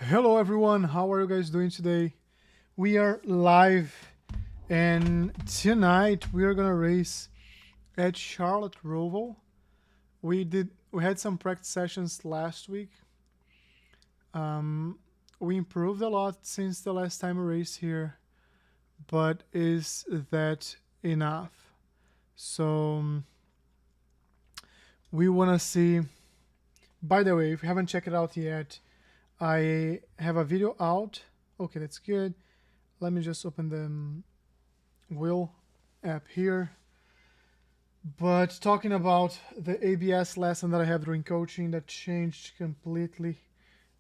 Hello everyone, how are you guys doing today? We are live and tonight we are gonna race at Charlotte Roval. We had some practice sessions last week. We improved a lot since the last time we raced here, but is that enough? So we wanna see. By the way, if you haven't checked it out yet, I have a video out. Okay, that's good. Let me just open the wheel app here. But talking about the ABS lesson that I have during coaching that changed completely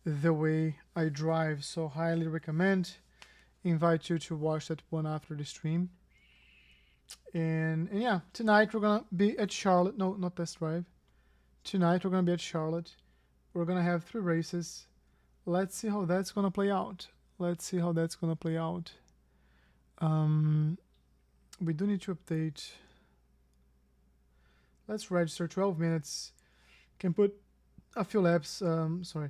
the way I drive. So highly recommend. Invite you to watch that one after the stream. And yeah, tonight we're gonna be at Charlotte. No, not test drive. Tonight we're gonna be at Charlotte. We're gonna have 3 races. Let's see how that's gonna play out. We do need to update. Let's register 12 minutes. Can put a few laps. Sorry.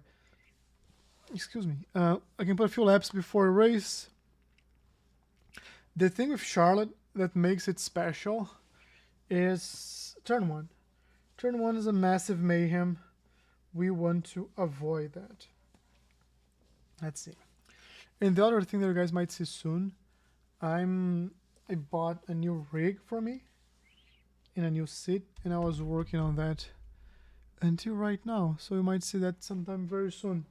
Excuse me. I can put a few laps before a race. The thing with Charlotte that makes it special is turn 1. Turn 1 is a massive mayhem. We want to avoid that. Let's see. And the other thing that you guys might see soon, I bought a new rig for me and a new seat, and I was working on that until right now. So you might see that sometime very soon.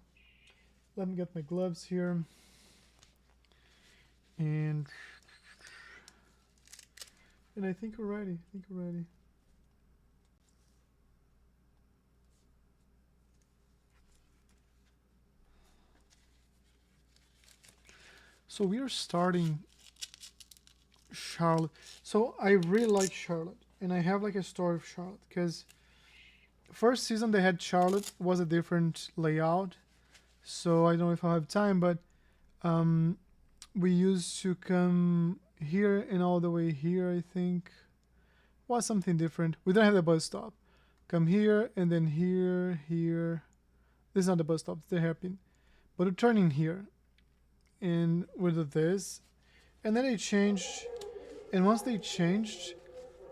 Let me get my gloves here. And I think we're ready. So we are starting Charlotte. So I really like Charlotte, and I have like a story of Charlotte because first season they had Charlotte was a different layout. So I don't know if I have time, but we used to come here and all the way here. I think was something different. We don't have the bus stop. Come here and then here. This is not the bus stop. It's the hairpin, but we're turning here. And we do this, and then they changed. And once they changed,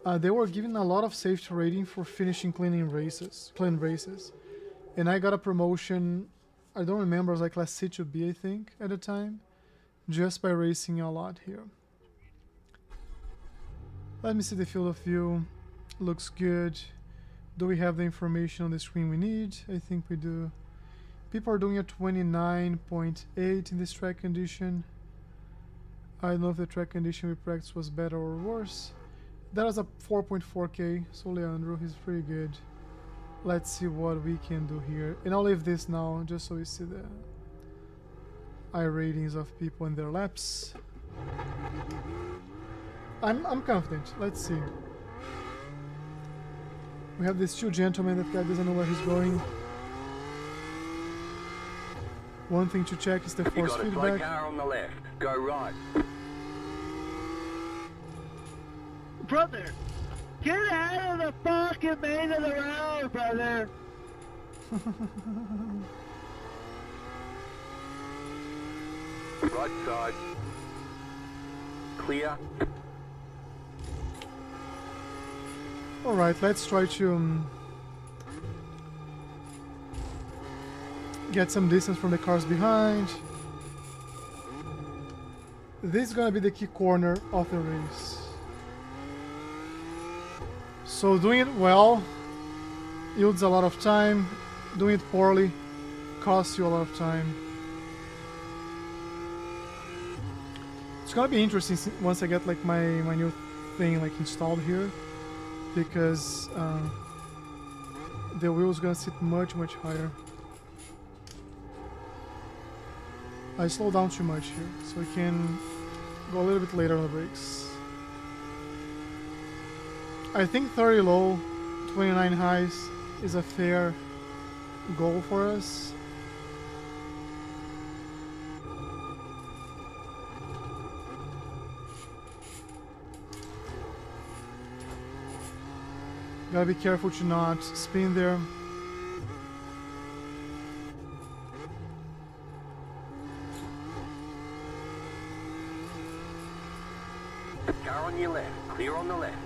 they were giving a lot of safety rating for finishing clean races. And I got a promotion. I don't remember. It was like class C to B, I think, at the time, just by racing a lot here. Let me see the field of view. Looks good. Do we have the information on the screen we need? I think we do. People are doing a 29.8 in this track condition. I don't know if the track condition we practiced was better or worse. That was a 4.4K, so Leandro, he's pretty good. Let's see what we can do here. And I'll leave this now, just so we see the iRatings of people in their laps. I'm confident. Let's see. We have these 2 gentlemen. That guy doesn't know where he's going. One thing to check is the force feedback. You got a slow car on the left. Go right. Brother, get out of the fucking main of the road, brother. Right side. Clear. Alright, let's try to get some distance from the cars behind. This is gonna be the key corner of the race. So doing it well yields a lot of time. Doing it poorly costs you a lot of time. It's gonna be interesting once I get like my new thing like installed here, because the wheel's gonna sit much higher. I slow down too much here, so I can go a little bit later on the brakes. I think 30 low, 29 highs is a fair goal for us. Gotta be careful to not spin there. Car on your left. Clear on the left.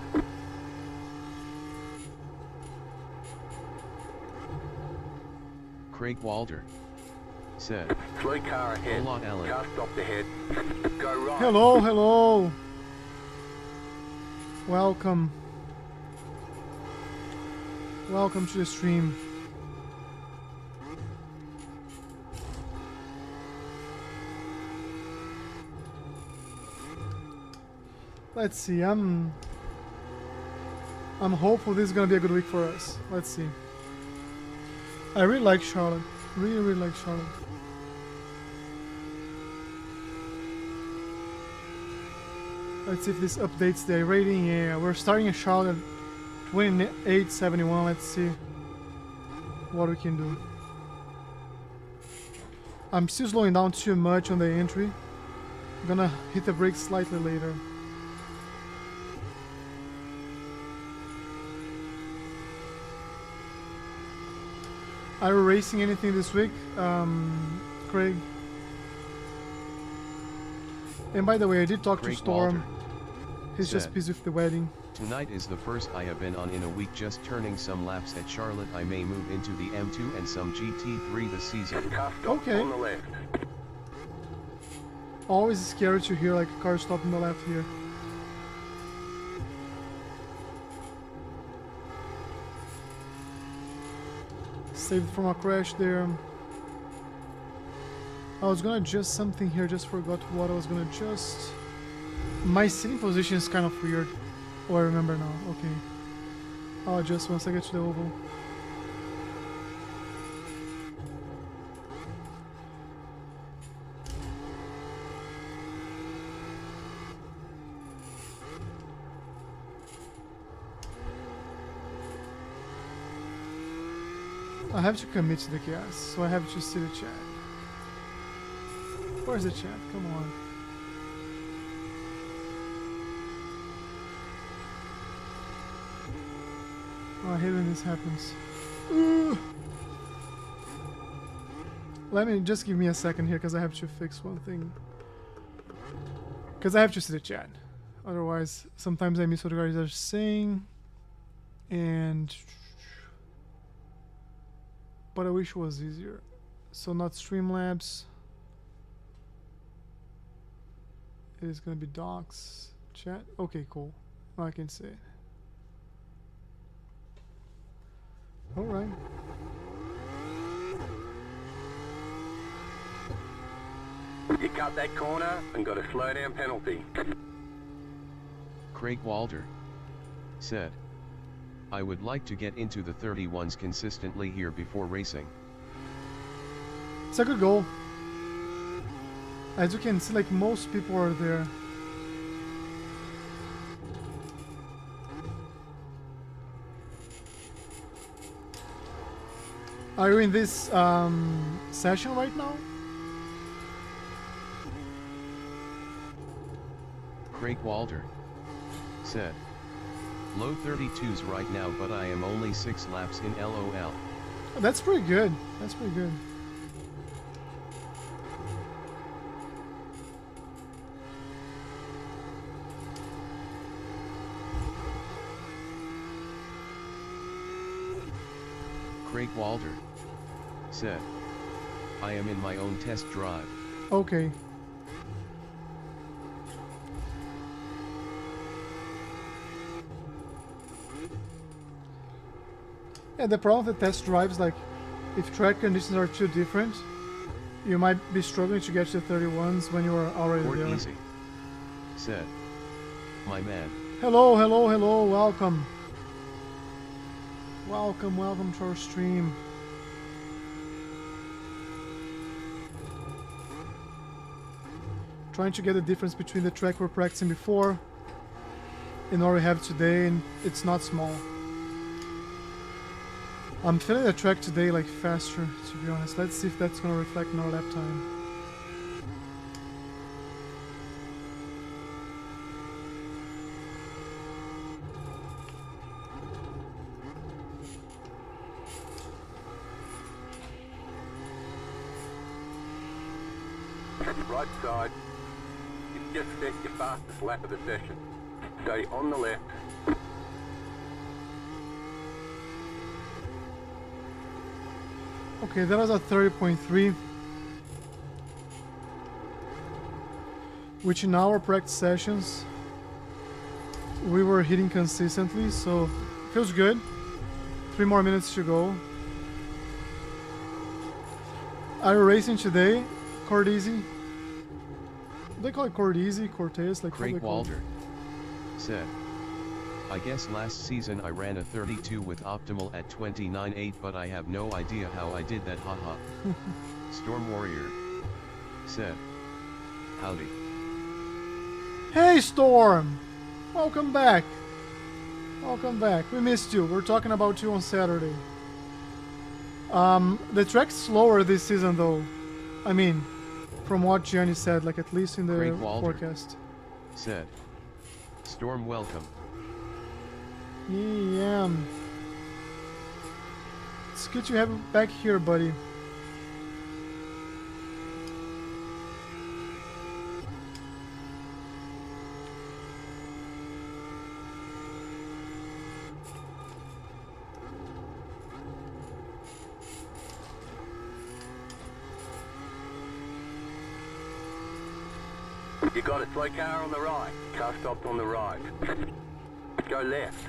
Craig Walder said, Slow car ahead. Hold on, Alan. Car stopped ahead. Go right. Hello, hello. Welcome. Welcome to the stream. Let's see. I'm hopeful this is gonna be a good week for us. Let's see. I really like Charlotte. Really like Charlotte. Let's see if this updates the iRating. Yeah, we're starting a Charlotte 2871. Let's see what we can do. I'm still slowing down too much on the entry. I'm gonna hit the brakes slightly later. Are you racing anything this week, Craig? And by the way, I did talk Craig to Storm. Walter He's just said, busy with the wedding. Tonight is the first I have been on in a week, just turning some laps at Charlotte. I may move into the M2 and some GT3 this season. Car stopped Okay. on the left. Always scary to hear like a car stop on the left here. Saved from a crash there. I was gonna adjust something here, just forgot what I was gonna adjust. My sitting position is kind of weird. Oh, I remember now. Okay. I'll adjust once I get to the oval. I have to commit to the gas, so I have to see the chat. Where's the chat? Come on. Oh, I hate when this happens. Ooh. Let me just give me a second here, because I have to fix one thing. Because I have to see the chat. Otherwise, sometimes I miss what the guys are saying. And... but I wish it was easier. So not Streamlabs. It is gonna be docs. Chat. Okay, cool. Now I can see it. Alright. You cut that corner and got a slowdown penalty. Craig Walder said, I would like to get into the 31s consistently here before racing. It's a good goal. As you can see, like most people are there. Are you in this session right now? Craig Walder said, low 32s right now, but I am only 6 laps in LOL. That's pretty good. That's pretty good. Craig Walder said, I am in my own test drive. Okay. Yeah, the problem with the test drives, like, if track conditions are too different, you might be struggling to get to the 31s when you are already Port there. Easy said, my man. Hello, hello, hello, welcome. Welcome, welcome to our stream. Trying to get the difference between the track we're practicing before and what we have today, and it's not small. I'm feeling the track today like faster, to be honest. Let's see if that's gonna reflect in our lap time. Right side. You just set your fastest lap of the session. Stay on the left. Okay, that was a 30.3. Which in our practice sessions we were hitting consistently, so feels good. 3 more minutes to go. iRacing today, Cortese. They call it Cortese, Cortez, like Craig Walter said, I guess last season I ran a 32 with optimal at 29.8, but I have no idea how I did that, haha. Storm Warrior said, howdy. Hey Storm! Welcome back. Welcome back. We missed you. We're talking about you on Saturday. The track's slower this season though. I mean, from what Gianni said, like at least in the forecast. Said, Storm welcome. Yeah. It's good to have you back here, buddy. You got a slow car on the right. Car stopped on the right. Go left.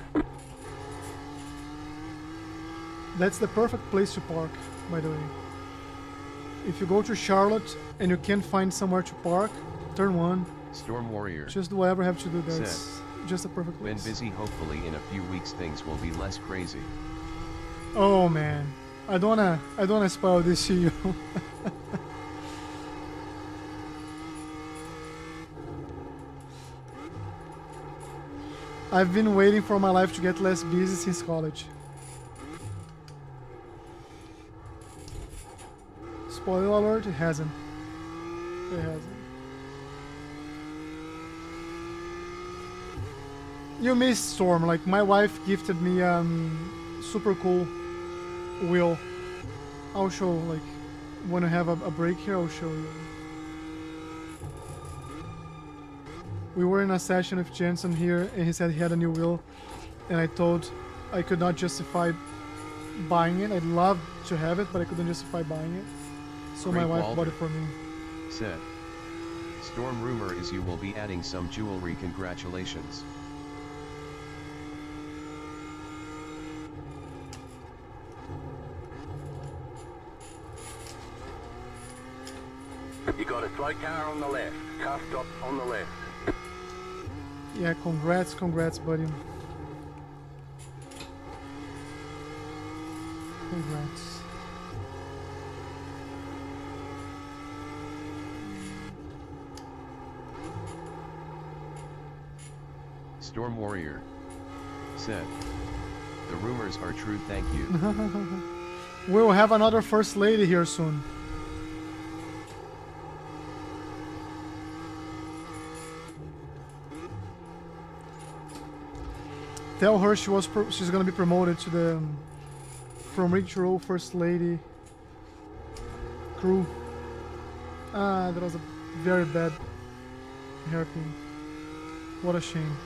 That's the perfect place to park, by the way. If you go to Charlotte and you can't find somewhere to park, turn 1. Storm Warrior. Just do whatever you have to do. That's just a perfect place. Been busy. Hopefully in a few weeks things will be less crazy. Oh man, I don't wanna spoil this to you. I've been waiting for my life to get less busy since college. Spoiler alert, it hasn't. It hasn't. You missed Storm. Like, my wife gifted me super cool wheel. I'll show, like, when I have a break here, I'll show you. We were in a session with Jensen here, and he said he had a new wheel, and I told I could not justify buying it. I'd love to have it, but I couldn't justify buying it. So my wife bought it for me. Said, Storm rumor is you will be adding some jewelry. Congratulations. You got a slow car on the left. Car stopped on the left. Yeah, congrats, buddy. Congrats. Storm Warrior said, the rumors are true, thank you. We'll have another first lady here soon. Tell her she's gonna be promoted to the from rig to roll first lady crew. Ah, that was a very bad hairpin. What a shame.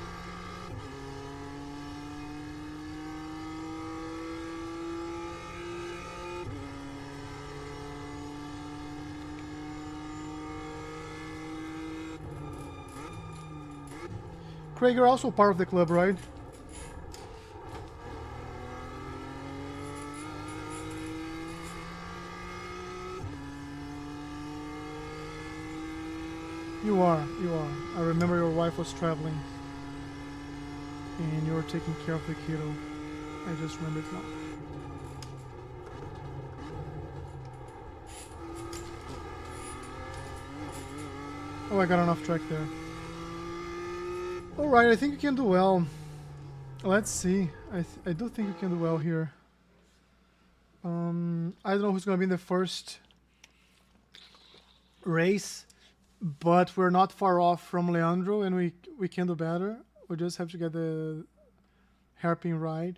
Craig, you're also part of the club, right? You are. I remember your wife was traveling and you were taking care of the kiddo. I just remember it now. Oh, I got enough track there. Alright, I think you can do well. Let's see. I do think you can do well here. I don't know who's gonna be in the first race, but we're not far off from Leandro, and we can do better. We just have to get the hairpin right.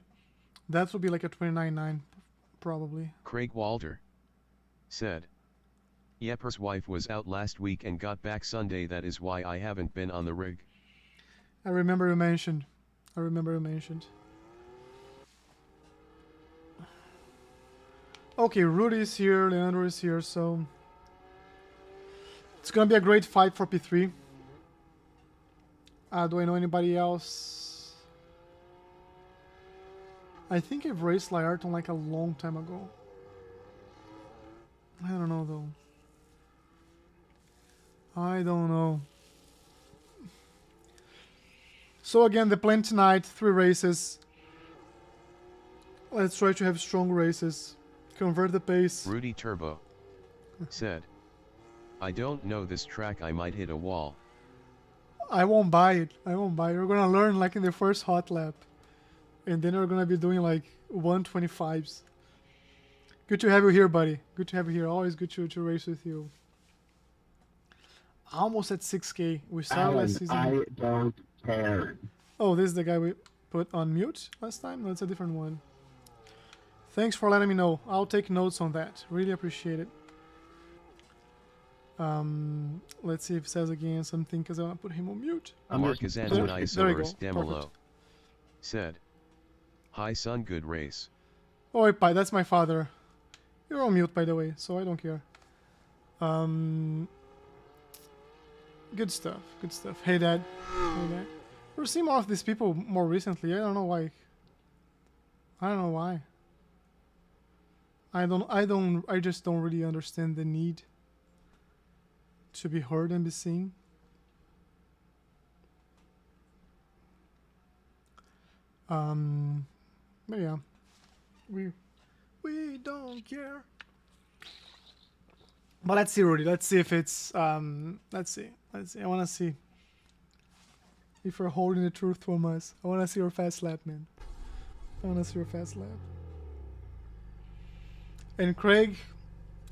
That will be like a 29.9 probably. Craig Walter said, Yepper's wife was out last week and got back Sunday. That is why I haven't been on the rig. I remember you mentioned. Okay, Rudy is here, Leandro is here, so it's gonna be a great fight for P3. Do I know anybody else? I think I've raced iRating like a long time ago. I don't know though. I don't know. So again, the plan tonight, 3 races. Let's try to have strong races. Convert the pace. Rudy Turbo said, I don't know this track, I might hit a wall. I won't buy it. We're gonna learn like in the first hot lap. And then we're gonna be doing like 125s. Good to have you here, buddy. Good to have you here. Always good to race with you. Almost at 6K. We started last season. I don't care. Oh, this is the guy we put on mute last time? No, it's a different one. Thanks for letting me know. I'll take notes on that. Really appreciate it. Let's see if it says again something, because I want to put him on mute. Marcus There you Antonisaurus go. Demolo Perfect. said, Hi son, good race. Oh, Pai, that's my father. You're on mute, by the way, so I don't care. Good stuff, good stuff. Hey, Dad. Hey, Dad. We're seeing more of these people more recently. I don't know why. I just don't really understand the need to be heard and be seen. But yeah, we don't care. But let's see, Rudy. Let's see if it's let's see. I want to see if you're holding the truth from us. I want to see your fast lap, man. And Craig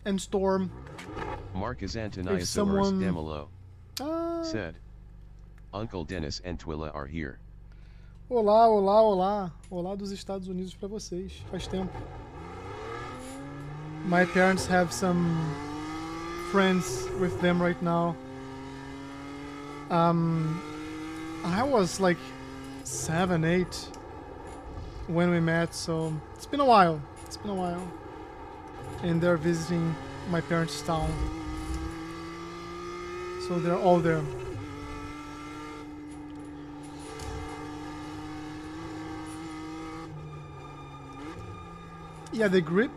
and Storm. Marcus If Antonisaurus someone Demolo said, Uncle Dennis and Twila are here. Olá, olá, olá. Olá dos Estados Unidos pra vocês. Faz tempo. My parents have some friends with them right now. I was like 7, 8 when we met, so it's been a while. And they're visiting my parents' town. So they're all there. Yeah, the grip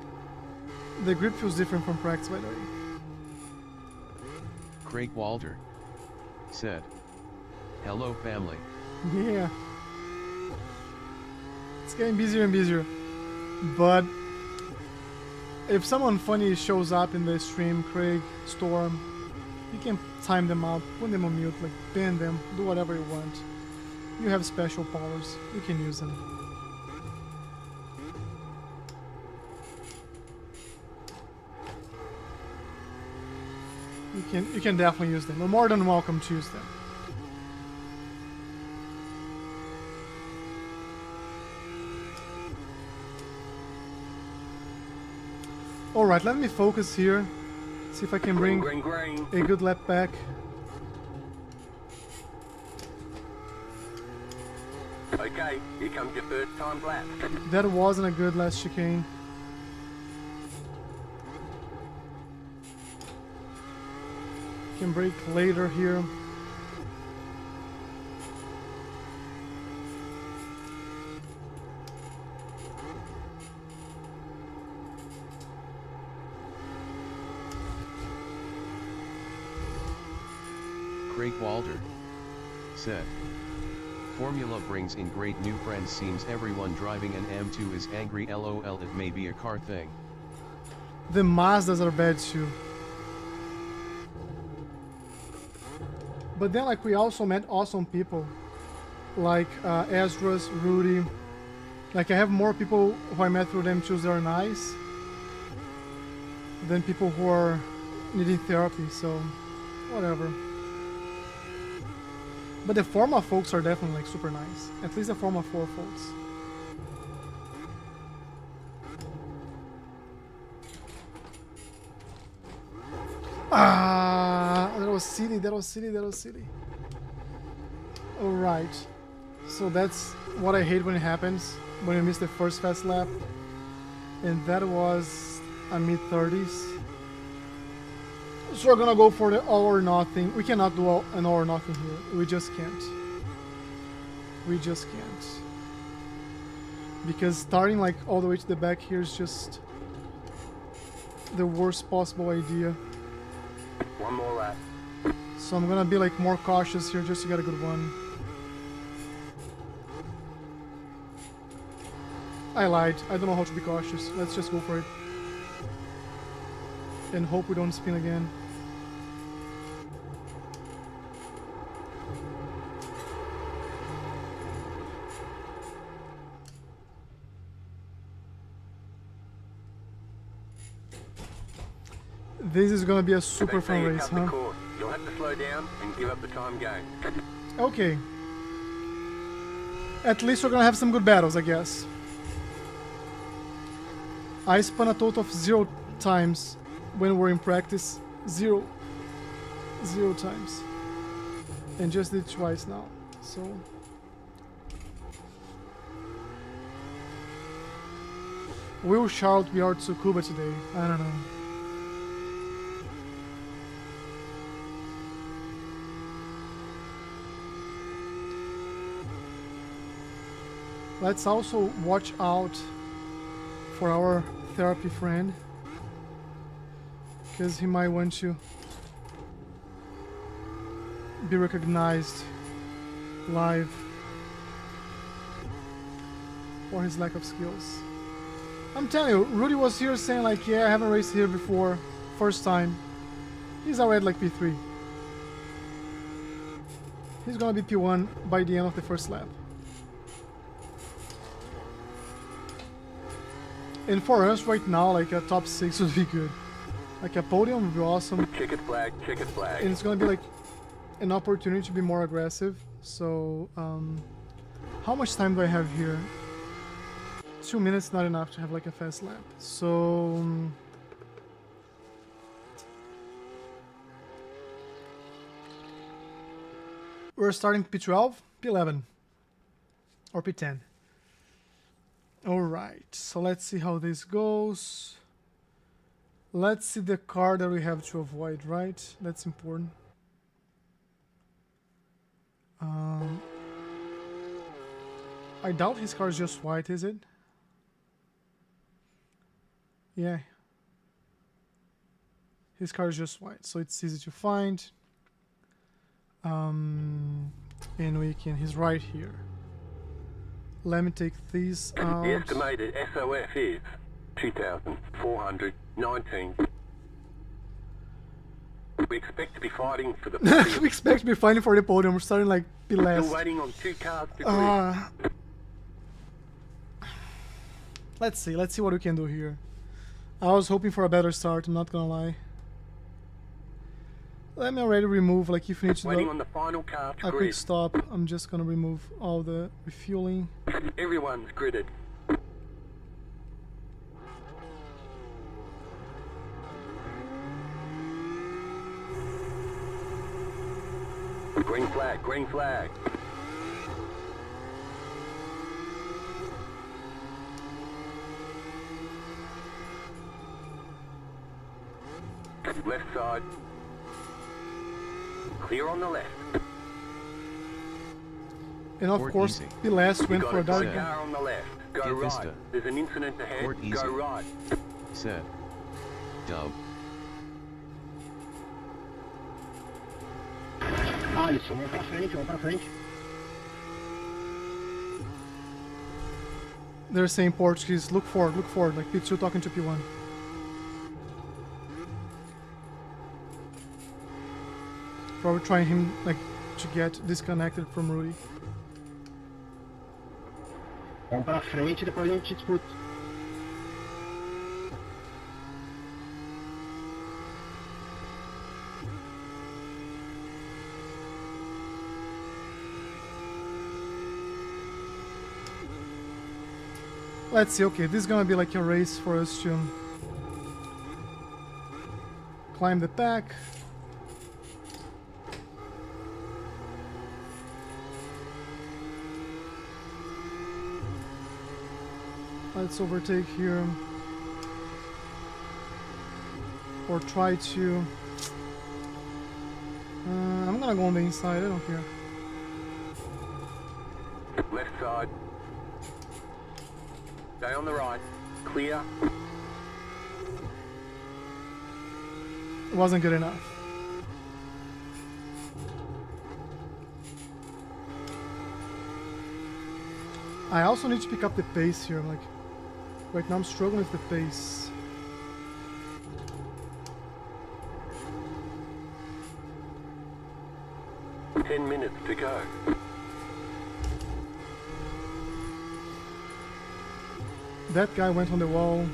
feels different from practice, by the way. Craig Walter said, Hello family. Yeah. It's getting busier and busier. But if someone funny shows up in the stream, Craig, Storm, you can time them out, put them on mute, like pin them, do whatever you want. You have special powers, you can use them. You can definitely use them. You're more than welcome to use them. Alright, let me focus here. See if I can bring Green. a good lap back. Okay, here comes your first time lap. That wasn't a good last chicane. Can brake later here. Craig Walter said, Formula brings in great new friends, seems everyone driving an M2 is angry, lol, it may be a car thing. The Mazdas are bad too. But then like we also met awesome people. Like Ezra's, Rudy. Like I have more people who I met through them choose that are nice than people who are needing therapy, so whatever. But the Forma folks are definitely like super nice. At least the Forma 4 folks. Ah, that was silly. Alright. So that's what I hate when it happens, when you miss the first fast lap. And that was a mid-30s. So we're gonna go for the all or nothing. We cannot do an all or nothing here. We just can't. We just can't. Because starting like all the way to the back here is just the worst possible idea. One more lap. So I'm gonna be like more cautious here just to get a good one. I lied. I don't know how to be cautious. Let's just go for it. And hope we don't spin again. This is gonna be a super fun race, huh? You'll have to slow down and give up the time game. Okay. At least we're gonna have some good battles, I guess. I spun a total of 0 times when we're in practice. 0 times. And just did twice now. So will Charlotte be our Tsukuba today? I don't know. Let's also watch out for our therapy friend, because he might want to be recognized live for his lack of skills. I'm telling you, Rudy was here saying like, yeah, I haven't raced here before, first time. He's already like P3. He's gonna be P1 by the end of the first lap. And for us right now, like a top 6 would be good. Like a podium would be awesome. Checkered flag, checkered flag. And it's gonna be like an opportunity to be more aggressive. So, how much time do I have here? 2 minutes, not enough to have like a fast lap. So, we're starting P12, P11, or P10. Alright, so let's see how this goes. Let's see the car that we have to avoid, right? That's important. I doubt his car is just white, is it? Yeah. His car is just white, so it's easy to find. And we can, he's right here. Let me take these out. The estimated SOF is 2,419. We expect to be fighting for the podium. We expect to be fighting for the podium. We're starting like be last. Still waiting on 2 cars to grid. Let's see what we can do here. I was hoping for a better start, I'm not gonna lie. Let me already remove, like if you need to Waiting do on the final car to a quick grid. stop, I'm just gonna remove all the refueling. Everyone's gridded. Green flag, green flag. Left side. Clear on the left. And of Port course, easy. the last You went got for a a dark car one. on the left. Go Get right. Vista. There's an incident ahead. Port easy. Go right. Set. Dub. Alisson, vamos pra frente. They're saying Portuguese, look forward, like P2 talking to P1. Probably trying him like to get disconnected from Rudy. Vamos pra frente e depois a gente disputa. Let's see, okay, this is gonna be like a race for us to climb the pack. Let's overtake here. Or try to... I'm gonna go on the inside, I don't care. Left side. Stay on the right. Clear. It wasn't good enough. I also need to pick up the pace here, like... Right now I'm struggling with the pace. Ten minutes to go. That guy went on the wall.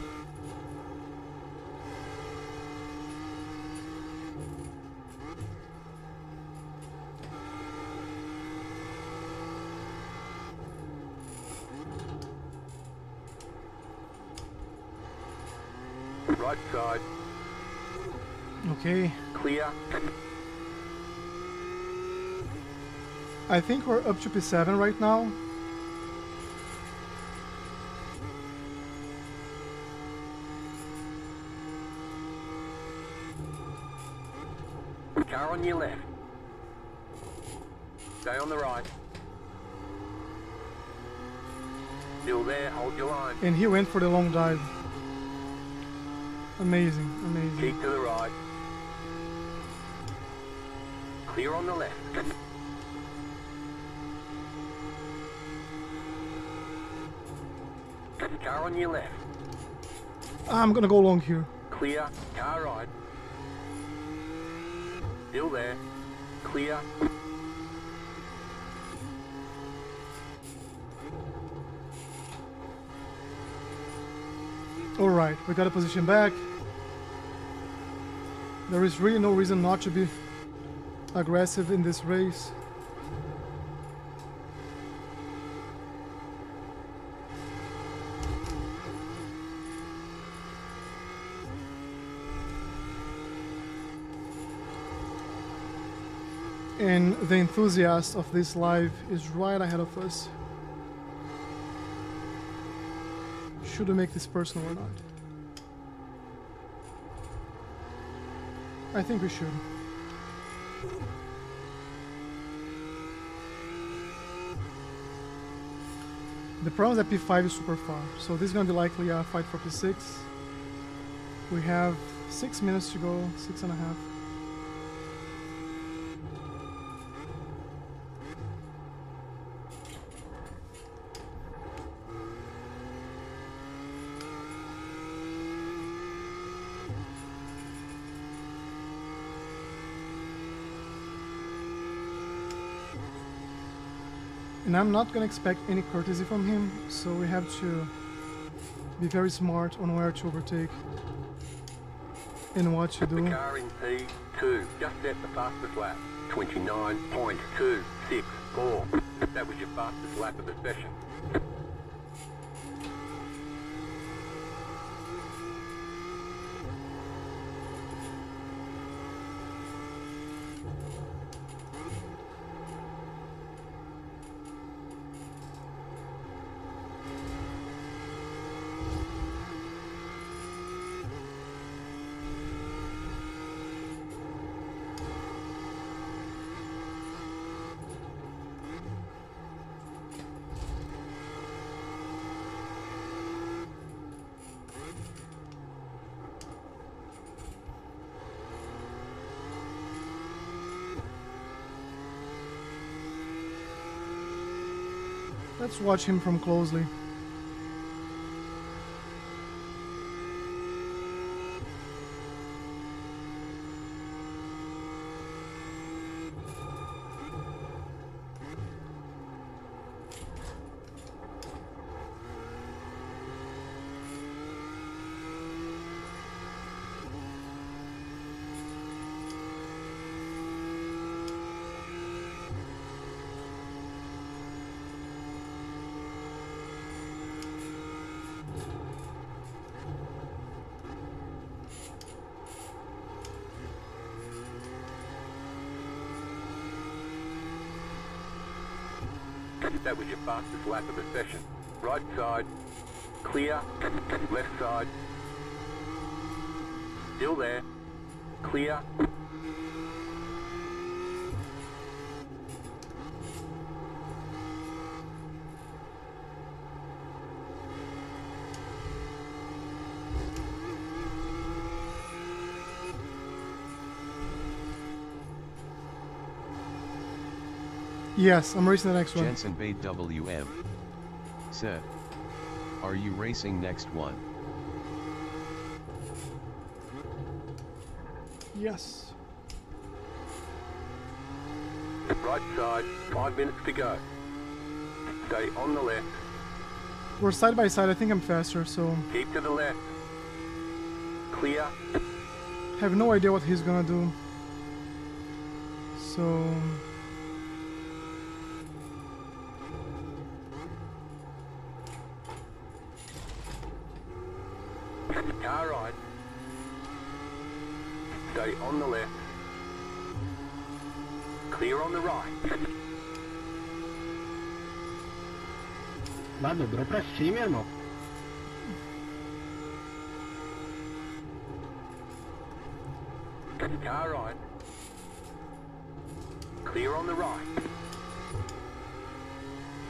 Right side. Okay. Clear. I think we're up to P7 right now. Car on your left. Stay on the right. Still there, hold your line. And he went for the long dive. Amazing, amazing. Keep to the right. Clear on the left. Car on your left. I'm gonna go long here. Clear. Car right. Still there. Clear. Alright, we got a position back. There is really no reason not to be aggressive in this race. And the enthusiast of this live is right ahead of us. Should we make this personal or not? I think we should. The problem is that P5 is super far, so this is going to be likely a fight for P6. We have 6 minutes to go, 6.5. And I'm not gonna expect any courtesy from him, so we have to be very smart on where to overtake and what to do. The car in P2 just set the fastest lap. 29.264. That was your fastest lap of the session. Let's watch him from closely. That was your fastest lap of the session. Right side. Clear. Left side. Still there. Clear. Yes, I'm racing the next one. Jensen Bait WM said, "Are you racing next one?" Yes. Right side. 5 minutes to go. Stay on the left. We're side by side. I think I'm faster, so Keep to the left. Clear. have no idea what he's gonna do. So Car right. Stay on the left. Clear on the right. Mas dobrou pra cima, irmão. Car right. Clear on the right.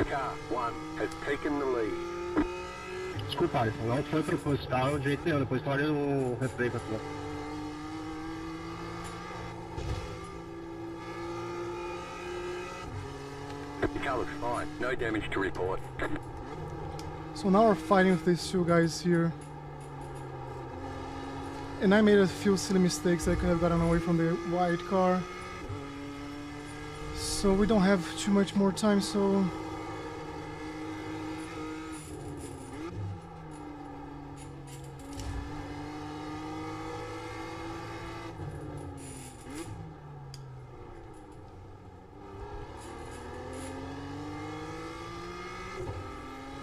Car 1 has taken the lead. Desculpa, Alisson, não foi proposital de jeito nenhum. Depois tu olha no replay pra tu. The car looks fine. No damage to report. so now we're fighting with these two guys here. And I made a few silly mistakes. I could have gotten away from the white car. So we don't have too much more time, so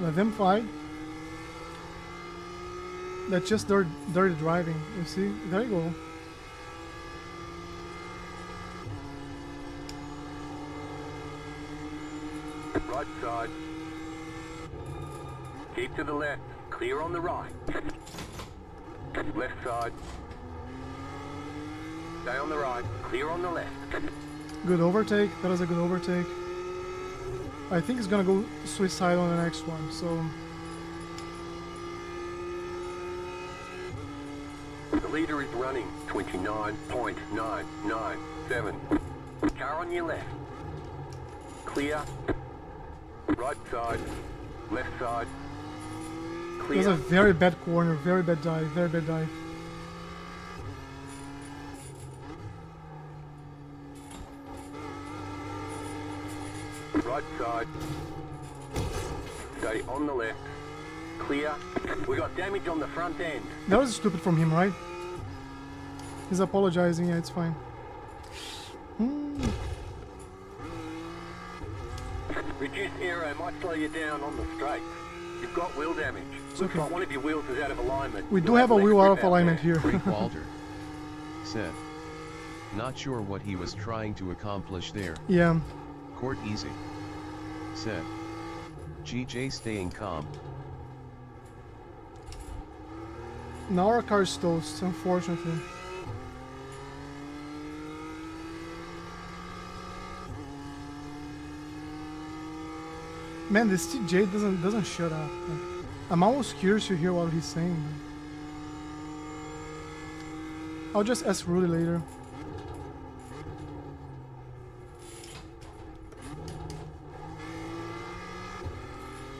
let them fight. That's just dirty driving, you see? There you go. Right side. Keep to the left. Clear on the right. Left side. Stay on the right. Clear on the left. Good overtake. That was a good overtake. I think he's gonna go suicide on the next one, so The leader is running 29.997. Car on your left. Clear. Right side. Left side. it was Clear. a very bad corner, very bad dive, very bad dive. Right side. Stay on the left. Clear. We got damage on the front end. That was stupid from him, right? He's apologizing, yeah, it's fine. Reduced aero might slow you down on the straight. You've got wheel damage. Looks okay. like one of your wheels is out of alignment. We do You'll have a less wheel out grip of alignment there. here. Freak Walter said, "Not sure what he was trying to accomplish there. Yeah, Court easy." Said, "GJ staying calm." now our car is toast, unfortunately. Man, this TJ doesn't shut up. I'm almost curious to hear what he's saying. I'll just ask Rudy later.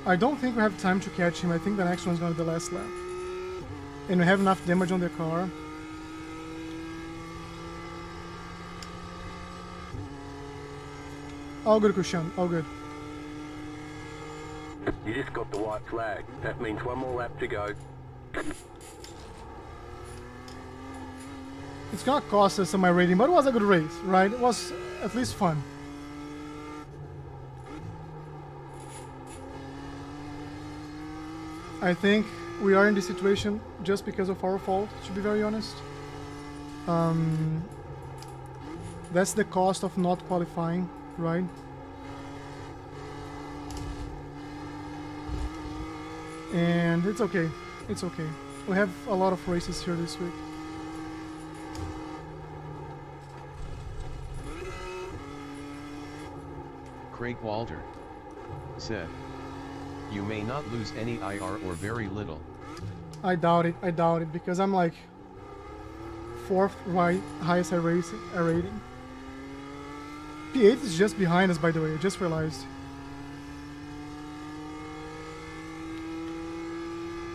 I don't think we have time to catch him. I think the next one's gonna be the last lap. And we have enough damage on the car. All good, Kushan. All good. You just got the white flag. That means one more lap to go. It's gonna cost us on my rating, but it was a good race, right? It was at least fun. I think we are in this situation just because of our fault, to be very honest. That's the cost of not qualifying, right? And it's okay. It's okay. We have a lot of races here this week. Craig Walter said, "You may not lose any IR or very little." I doubt it, because I'm like 4th highest iRating. P8 is just behind us, by the way, I just realized.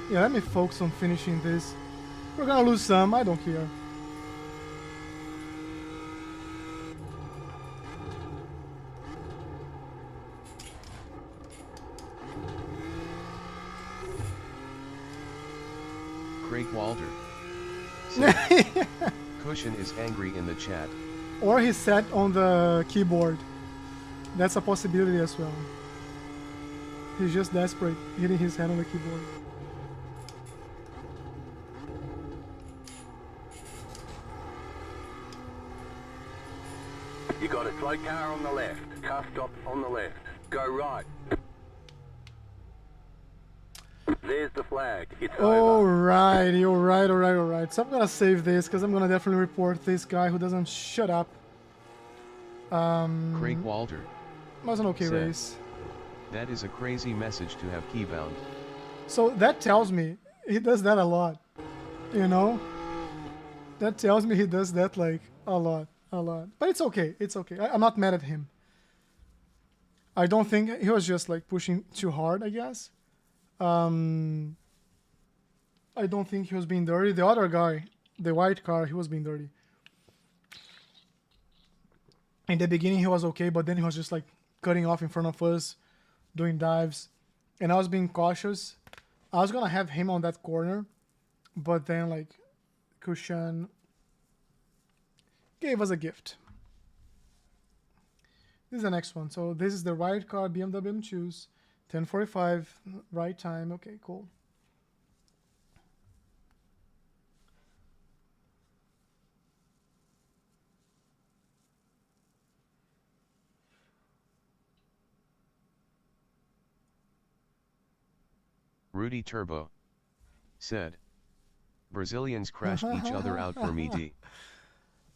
Yeah, let me focus on finishing this. We're gonna lose some, I don't care. Craig Walter said, "Cushion is angry in the chat." Or he sat on the keyboard. That's a possibility as well. He's just desperate, hitting his head on the keyboard. You got a slow car on the left. Car stop on the left. Go right. There's the flag. It's over. Alright, alright. So I'm gonna save this, because I'm gonna definitely report this guy who doesn't shut up. Craig Walter Was an okay said, race. "That is a crazy message to have keybound." So that tells me he does that a lot, you know? That tells me he does that like a lot. But it's okay, I'm not mad at him. I don't think he was just like pushing too hard, I guess. I don't think he was being dirty. The other guy, the white car, he was being dirty. In the beginning he was okay, but then he was just like cutting off in front of us, doing dives, and I was being cautious. I was gonna have him on that corner, but then like Cushion gave us a gift. This is the next one. So this is the right car, BMW M2s, 10:45 right time. Okay, cool. Rudy Turbo said, "Brazilians crashed each other out for me, D."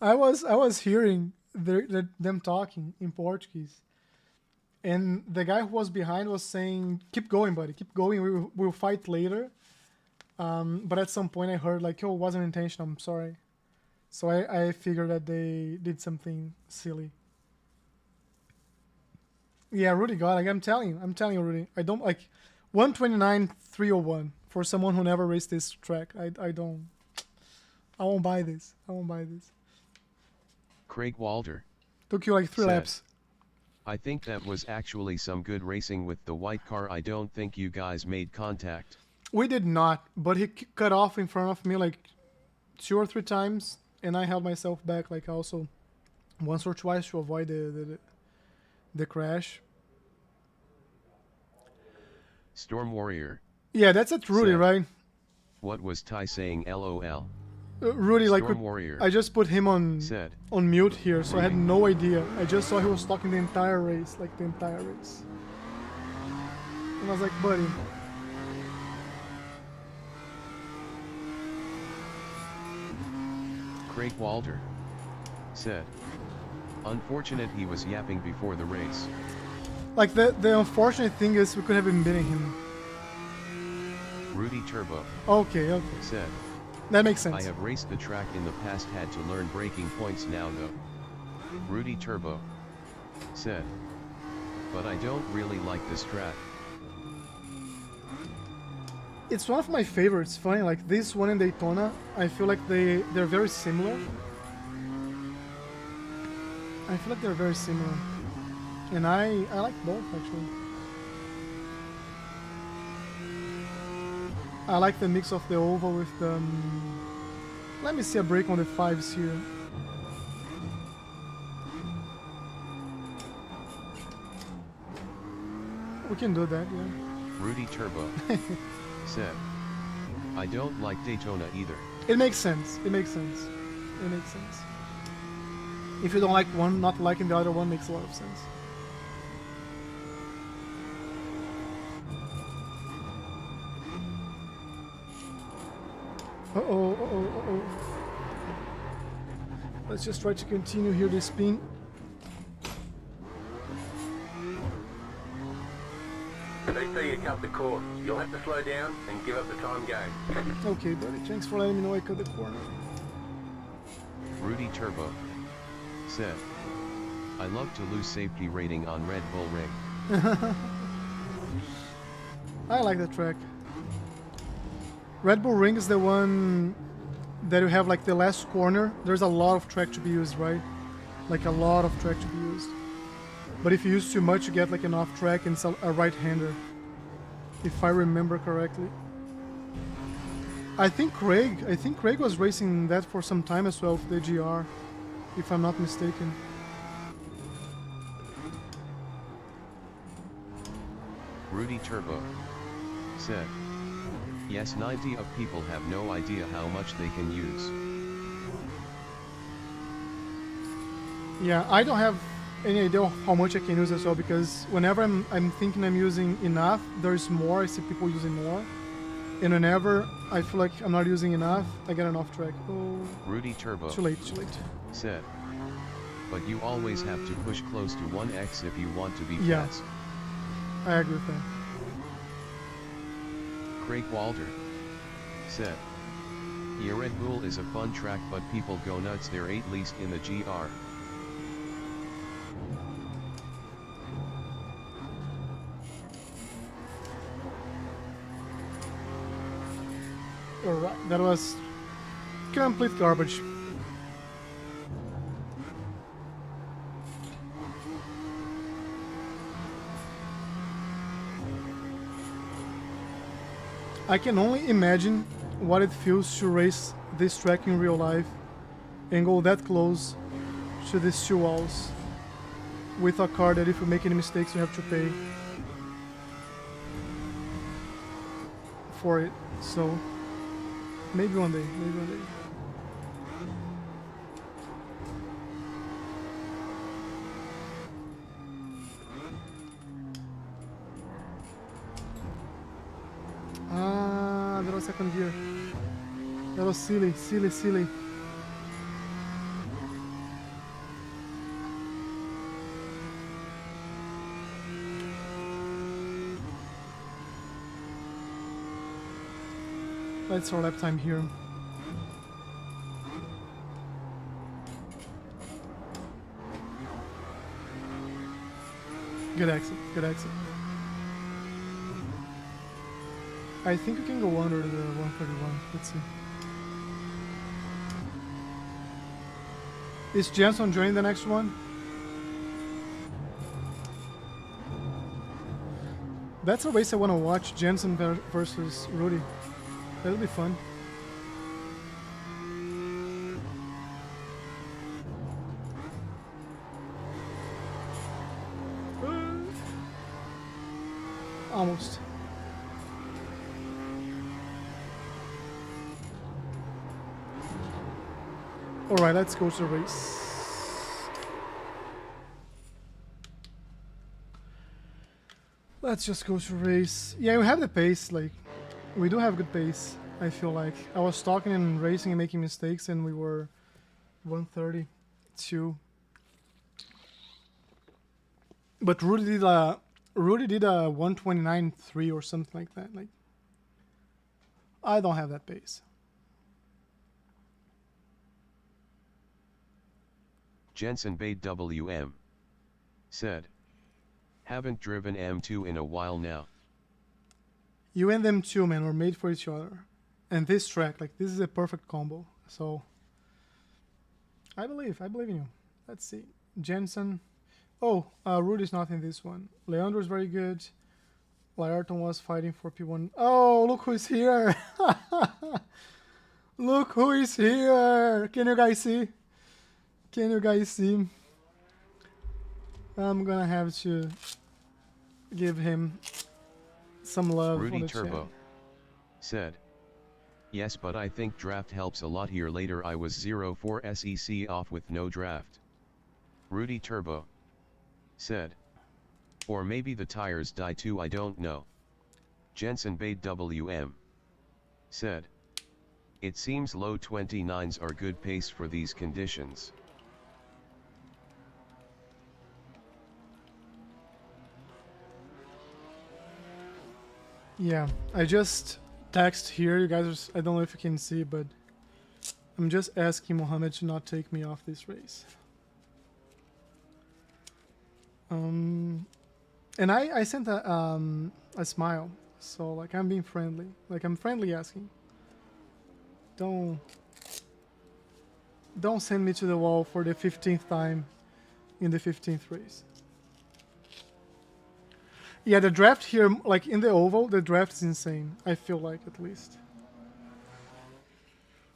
I was hearing them talking in Portuguese, and the guy who was behind was saying, "Keep going, buddy, keep going. We'll fight later." But at some point I heard like, "Oh, it wasn't intentional. I'm sorry." So I figured that they did something silly. Yeah, Rudy got. Like I'm telling you, Rudy. I don't like 129.301 for someone who never raced this track. I don't. I won't buy this. Craig Walter Took you like 3 said, laps. "I think that was actually some good racing with the white car. I don't think you guys made contact." We did not, but he cut off in front of me like 2 or 3 times, and I held myself back like also once or twice to avoid the crash. Storm Warrior Yeah, that's it, Rudy, said, right? "What was Ty saying, LOL?" Rudy, like Storm Warrior I just put him on said, mute here, so I had no idea. I just saw he was talking the entire race, and I was like, buddy. Craig Walter said, "Unfortunate he was yapping before the race." Like the unfortunate thing is we could have been beating him. Rudy Turbo Okay. said, That makes sense. "I have raced the track in the past, had to learn braking points now though." Rudy Turbo said, "But I don't really like this track." It's one of my favorites. Funny, like this one in Daytona, I feel like they're very similar. And I like both actually. I like the mix of the oval with the. Let me see a break on the 5s here. We can do that, yeah. Rudy Turbo said, "I don't like Daytona either." It makes sense. If you don't like one, not liking the other one makes a lot of sense. Uh-oh, uh-oh, uh-oh. Let's just try to continue here this spin. They say you cut the course. You'll have to slow down and give up the time game. Okay, buddy. Thanks for letting me know I cut the corner. Rudy Turbo said, I love to lose safety rating on Red Bull Ring. I like that track. Red Bull Ring is the one that you have like the last corner. There's a lot of track to be used, right? Like a lot of track to be used. But if you use too much, you get like an off track and it's a right-hander. If I remember correctly. I think Craig was racing that for some time as well for the GR, if I'm not mistaken. Rudy Turbo said, yes, 90 of people have no idea how much they can use. Yeah, I don't have any idea how much I can use as well, because whenever I'm thinking I'm using enough, there's more. I see people using more. And whenever I feel like I'm not using enough, I get an off track. Oh, Rudy Turbo too late, too late. said, but you always have to push close to 1x if you want to be Yeah. fast. I agree with that. Craig Walter said, yeah, Red Bull is a fun track, but people go nuts there, at least in the GR. Alright, that was complete garbage. I can only imagine what it feels to race this track in real life and go that close to these two walls with a car that if you make any mistakes you have to pay for it. So maybe one day, maybe one day. Ah, that was second gear. That was silly, silly, silly. Let's our lap time here. Good exit, good exit. I think we can go under the 131. Let's see. Is Jenson joining the next one? That's a race I want to watch. Jenson versus Rudy. That'll be fun. Almost. Alright, let's go to the race. Let's just go to the race. Yeah, we have the pace, like, we do have good pace, I feel like. I was talking and racing and making mistakes and we were 132. But Rudy did a 129.3 or something like that. Like, I don't have that pace. Jensen Bade WM said, haven't driven M2 in a while now. You and them too, man, were made for each other. And this track, like, this is a perfect combo. So, I believe in you. Let's see. Jensen. Oh, Rudy's not in this one. Leandro's very good. Laerton was fighting for P1. Oh, look who's here. Look who is here. Can you guys see? Can you guys see? I'm gonna have to give him some love. Rudy on the Turbo chat. said, yes, but I think draft helps a lot here. Later I was 0-4 SEC off with no draft. Rudy Turbo said, or maybe the tires die too, I don't know. Jensen Bade WM said, It seems low 29s are good pace for these conditions. Yeah, I just text here, you guys, I don't know if you can see, but I'm just asking Mohammed to not take me off this race. And I sent a smile, so like I'm being friendly, like I'm friendly asking. Don't send me to the wall for the 15th time in the 15th race. Yeah, the draft here, like in the oval, the draft is insane. I feel like, at least.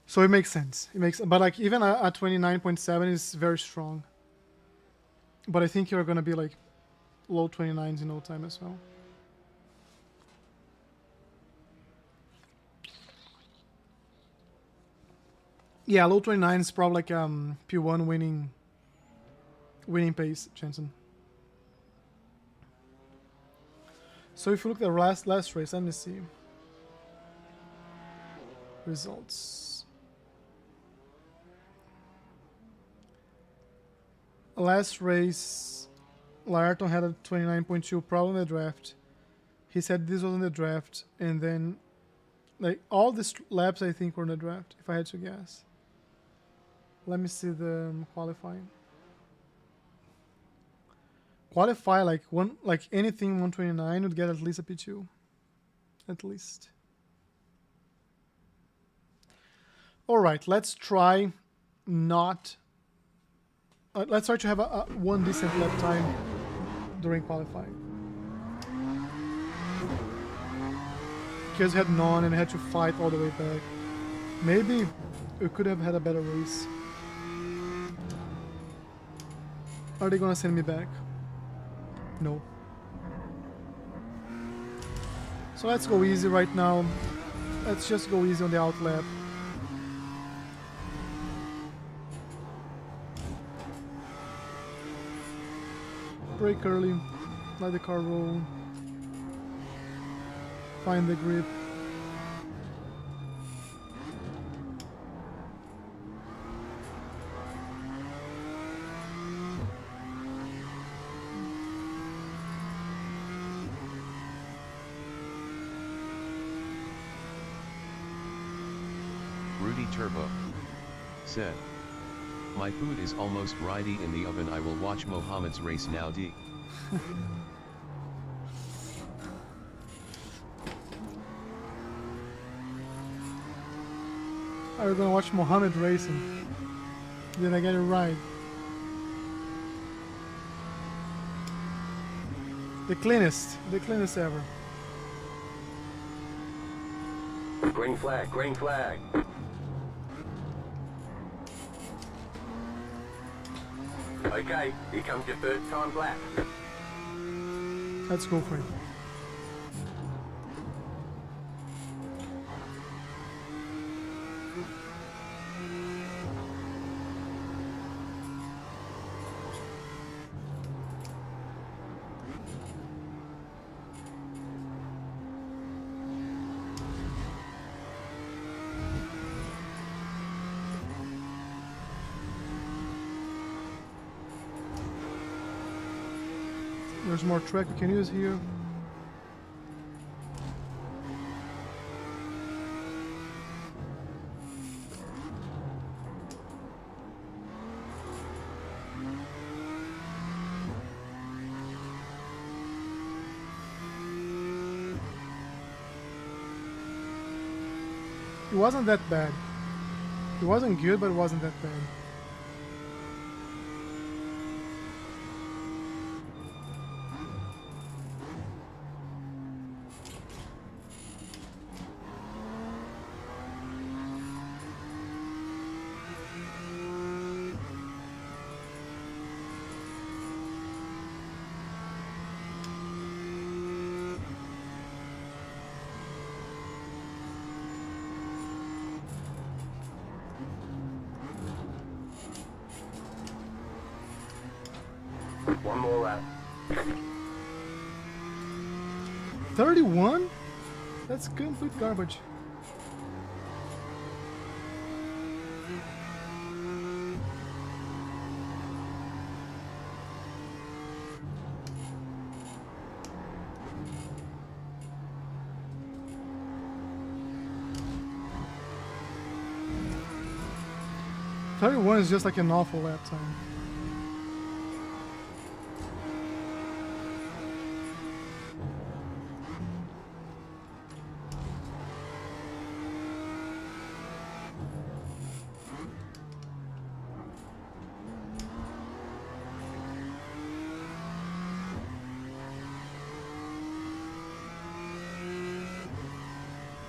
So it makes sense. But like even a 29.7 is very strong. But I think you're gonna be like low 29s in no time as well. Yeah, low 29 is probably like P1 winning pace, Jensen. So if you look at the last race, let me see. Results. Last race, Larton had a 29.2 problem in the draft. He said this was in the draft, and then like all the laps I think were in the draft, if I had to guess. Let me see the qualifying. Qualify like anything 129 would get at least a P2. At least. Alright, let's try not... let's try to have one decent lap time during qualifying. Because we had none and had to fight all the way back. Maybe we could have had a better race. Are they gonna send me back? No. So let's go easy right now. Let's just go easy on the out lap. Brake early, let the car roll. Find the grip. Turbo said, "My food is almost ready in the oven. I will watch Mohammed's race now. D." Are you gonna watch Mohammed racing? Did I get it right? The cleanest ever. Green flag, green flag. Okay, here comes your third time lap. Let's go for it. There's more track we can use here. It wasn't that bad. It wasn't good, but it wasn't that bad. One more lap. 31? That's complete garbage. 31 is just like an awful lap time.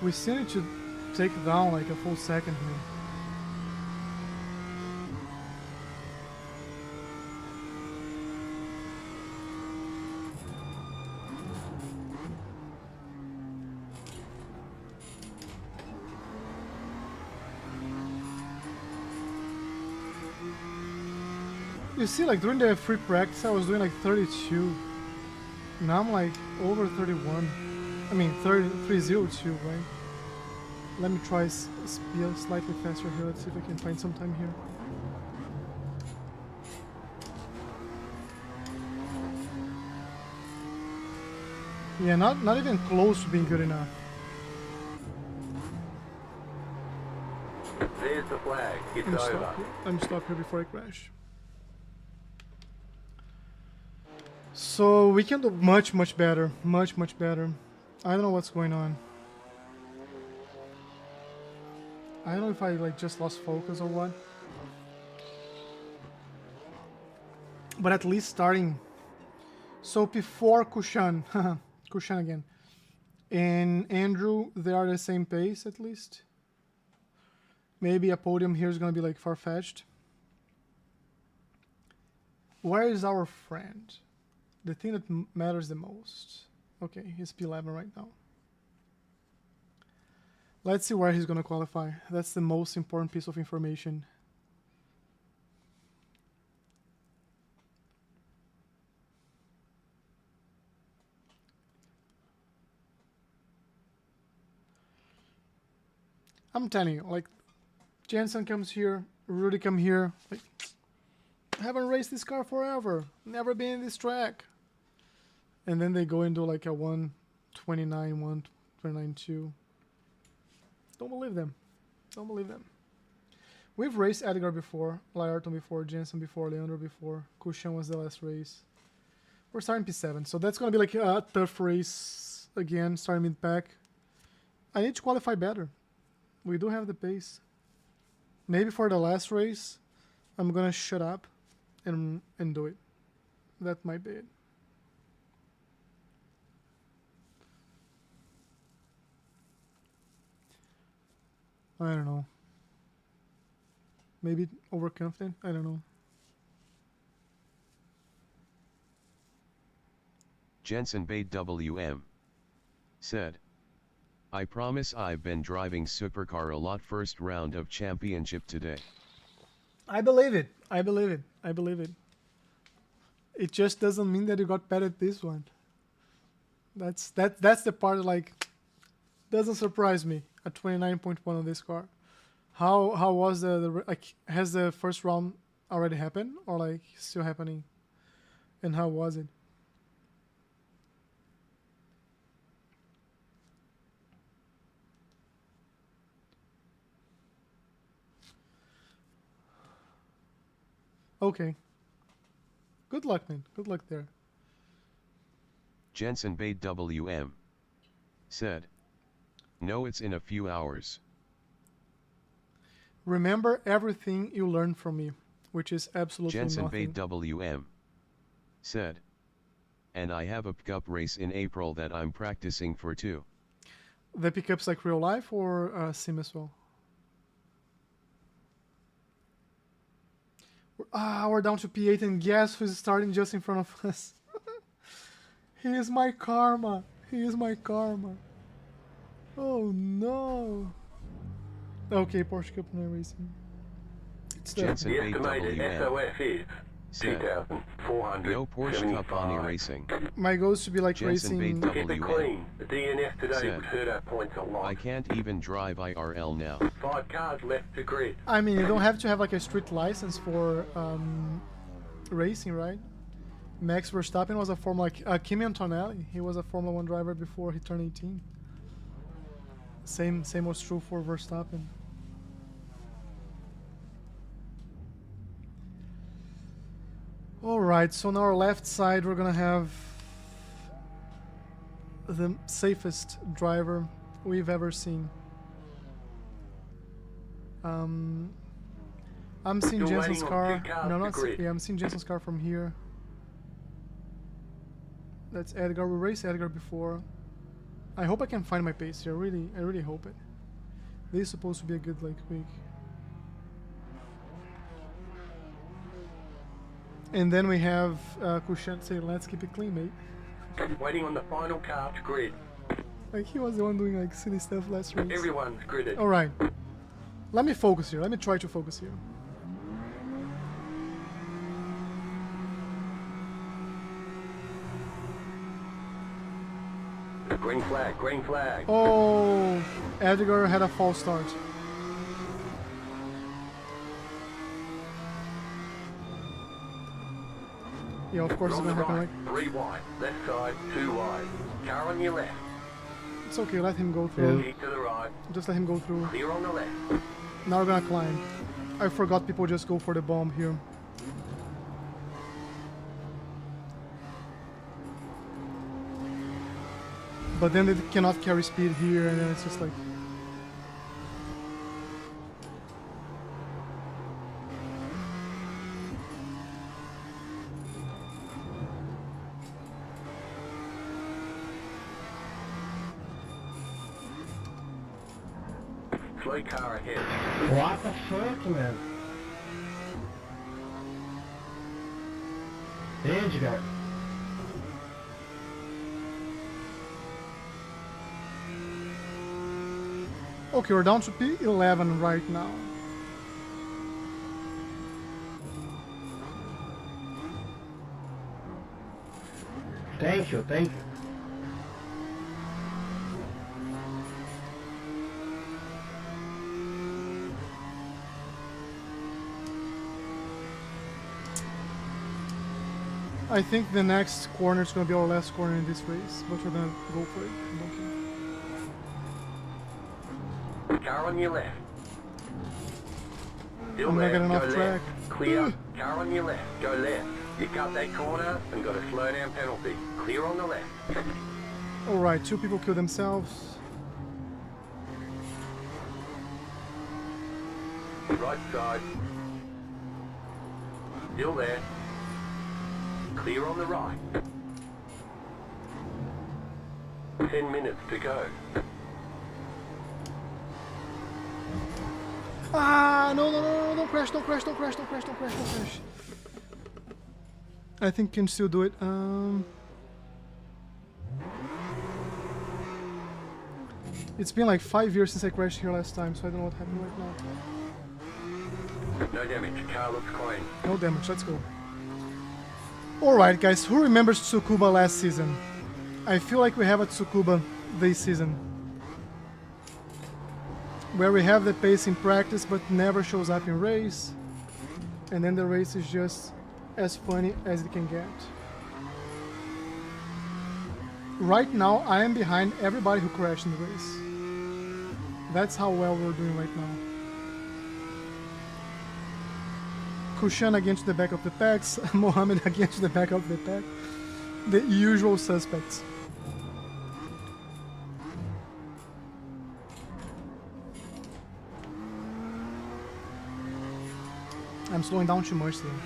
We still need to take down like a full second here. You see, like during the free practice I was doing like 32. Now I'm like over 31. I mean 302, right? Let me try speed slightly faster here. Let's see if I can find some time here. Yeah, not even close to being good enough. There's the flag. It's over. Let me stop here before I crash. So we can do much better. Much better. I don't know what's going on. I don't know if I like just lost focus or what. But at least starting. So before Kushan, Kushan again, and Andrew, they are the same pace at least. Maybe a podium here is gonna be like far-fetched. Where is our friend? The thing that matters the most. Okay, he's P11 right now. Let's see where he's gonna qualify. That's the most important piece of information. I'm telling you, like, Jensen comes here, Rudy come here, like, I haven't raced this car forever, never been in this track. And then they go into like a 129, 129.2. Don't believe them. Don't believe them. We've raced Edgar before, Laerton before, Jensen before, Leandro before. Kushan was the last race. We're starting P7, so that's going to be like a tough race again, starting mid-pack. I need to qualify better. We do have the pace. Maybe for the last race, I'm going to shut up and do it. That might be it. I don't know. Maybe overconfident? I don't know. Jensen Bate WM said, I promise I've been driving supercar a lot first round of championship today. I believe it. I believe it. I believe it. It just doesn't mean that you got better at this one. That's the part that, like, doesn't surprise me. A 29.1 on this car. How was the like, has the first round already happened or like still happening? And how was it? Okay. Good luck, man. Good luck there. Jensen Bate WM said, no, it's in a few hours. Remember everything you learned from me, which is absolutely Jensen nothing. Bate WM said, and I have a pickup race in April that I'm practicing for too. The pickups like real life or sim as well? We're down to P8 and guess who's starting just in front of us? He is my karma. He is my karma. Oh no. Okay, Porsche Cup and iRacing. It's there. Jensen The Bate estimated WM SOF is said, 2,475. no Porsche Cup on iRacing. My goal is to be like Jensen racing. Bate Get the clean. The DNF today said, would hurt our points a lot. I can't even drive IRL now. 5 cars left to grid. I mean, you don't have to have like a street license for racing, right? Max Verstappen was a Formula, like Kimi Antonelli. He was a Formula 1 driver before he turned 18. Same was true for Verstappen. Alright, so on our left side we're gonna have the safest driver we've ever seen. I'm seeing Still Jensen's waiting on car. two cars No, to not grid. yeah, I'm seeing Jensen's car from here. That's Edgar. We raced Edgar before. I hope I can find my pace here. I really hope it. This is supposed to be a good week. And then we have Kushan saying, "Let's keep it clean, mate." Waiting on the final car to grid. Like he was the one doing like silly stuff last race. Everyone's gridded. All right. Let me focus here. Let me try to focus here. Green flag, green flag. Oh, Edgar had a false start. Yeah, of course it's On gonna the happen, right, right? 3 wide. Left side, 2 wide. Car on your left. It's okay, let him go through. Keep to the right. Just let him go through. Clear on the left. Now we're gonna climb. I forgot people just go for the bomb here. But then they cannot carry speed here, and then it's just like... Slow car ahead. What the fuck, man? There you go. Okay, we're down to P11 right now. Thank you, thank you. I think the next corner is going to be our last corner in this race, but we're going to go for it. Okay. Car on your left. Still I'm not there, getting go off left. track. Clear. Car on your left. Go left. You cut that corner and got a slow down penalty. Clear on the left. Alright, 2 people killed themselves. Right side. Still there. Clear on the right. 10 minutes to go. Ah, no, don't crash, don't crash. I think can still do it. It's been like 5 years since I crashed here last time, so I don't know what happened right now. No damage. Car looks clean. No damage, let's go. Alright guys, who remembers Tsukuba last season? I feel like we have a Tsukuba this season. Where we have the pace in practice but never shows up in race. And then the race is just as funny as it can get. Right now I am behind everybody who crashed in the race. That's how well we're doing right now. Kushan against the back of the packs, Mohammed against the back of the pack. The usual suspects. I'm slowing down too much though.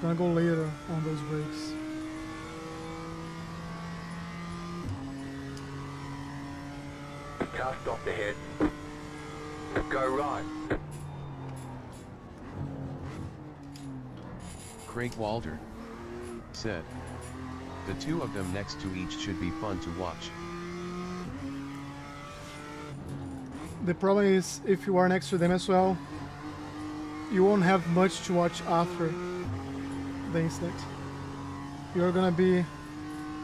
Gonna go later on those brakes. Car stopped ahead. Go right. Craig Walter said, "The 2 of them next to each should be fun to watch." The problem is, if you are next to them as well, you won't have much to watch after the incident. You're gonna be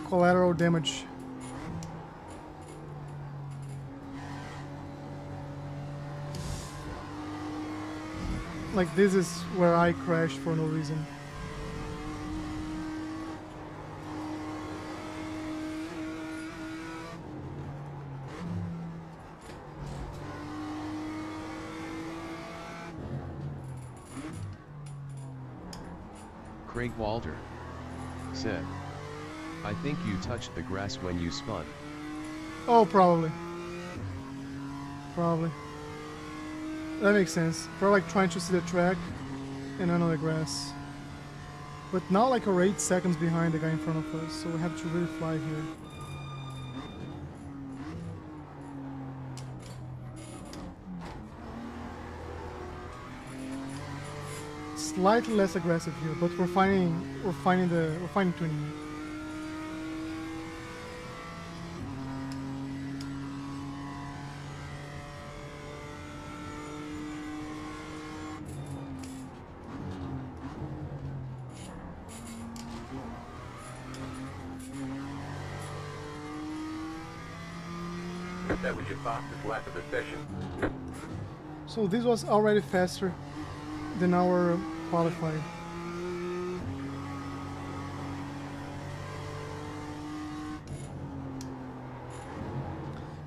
collateral damage. Like this is where I crashed for no reason. Craig Walter said, I think you touched the grass when you spun. Oh, probably. Probably. That makes sense. Probably like trying to see the track and on the grass. But now like we're 8 seconds behind the guy in front of us, so we have to really fly here. Slightly less aggressive here, but we're finding tuning it. That was your fastest lap of the session. So this was already faster than our qualified.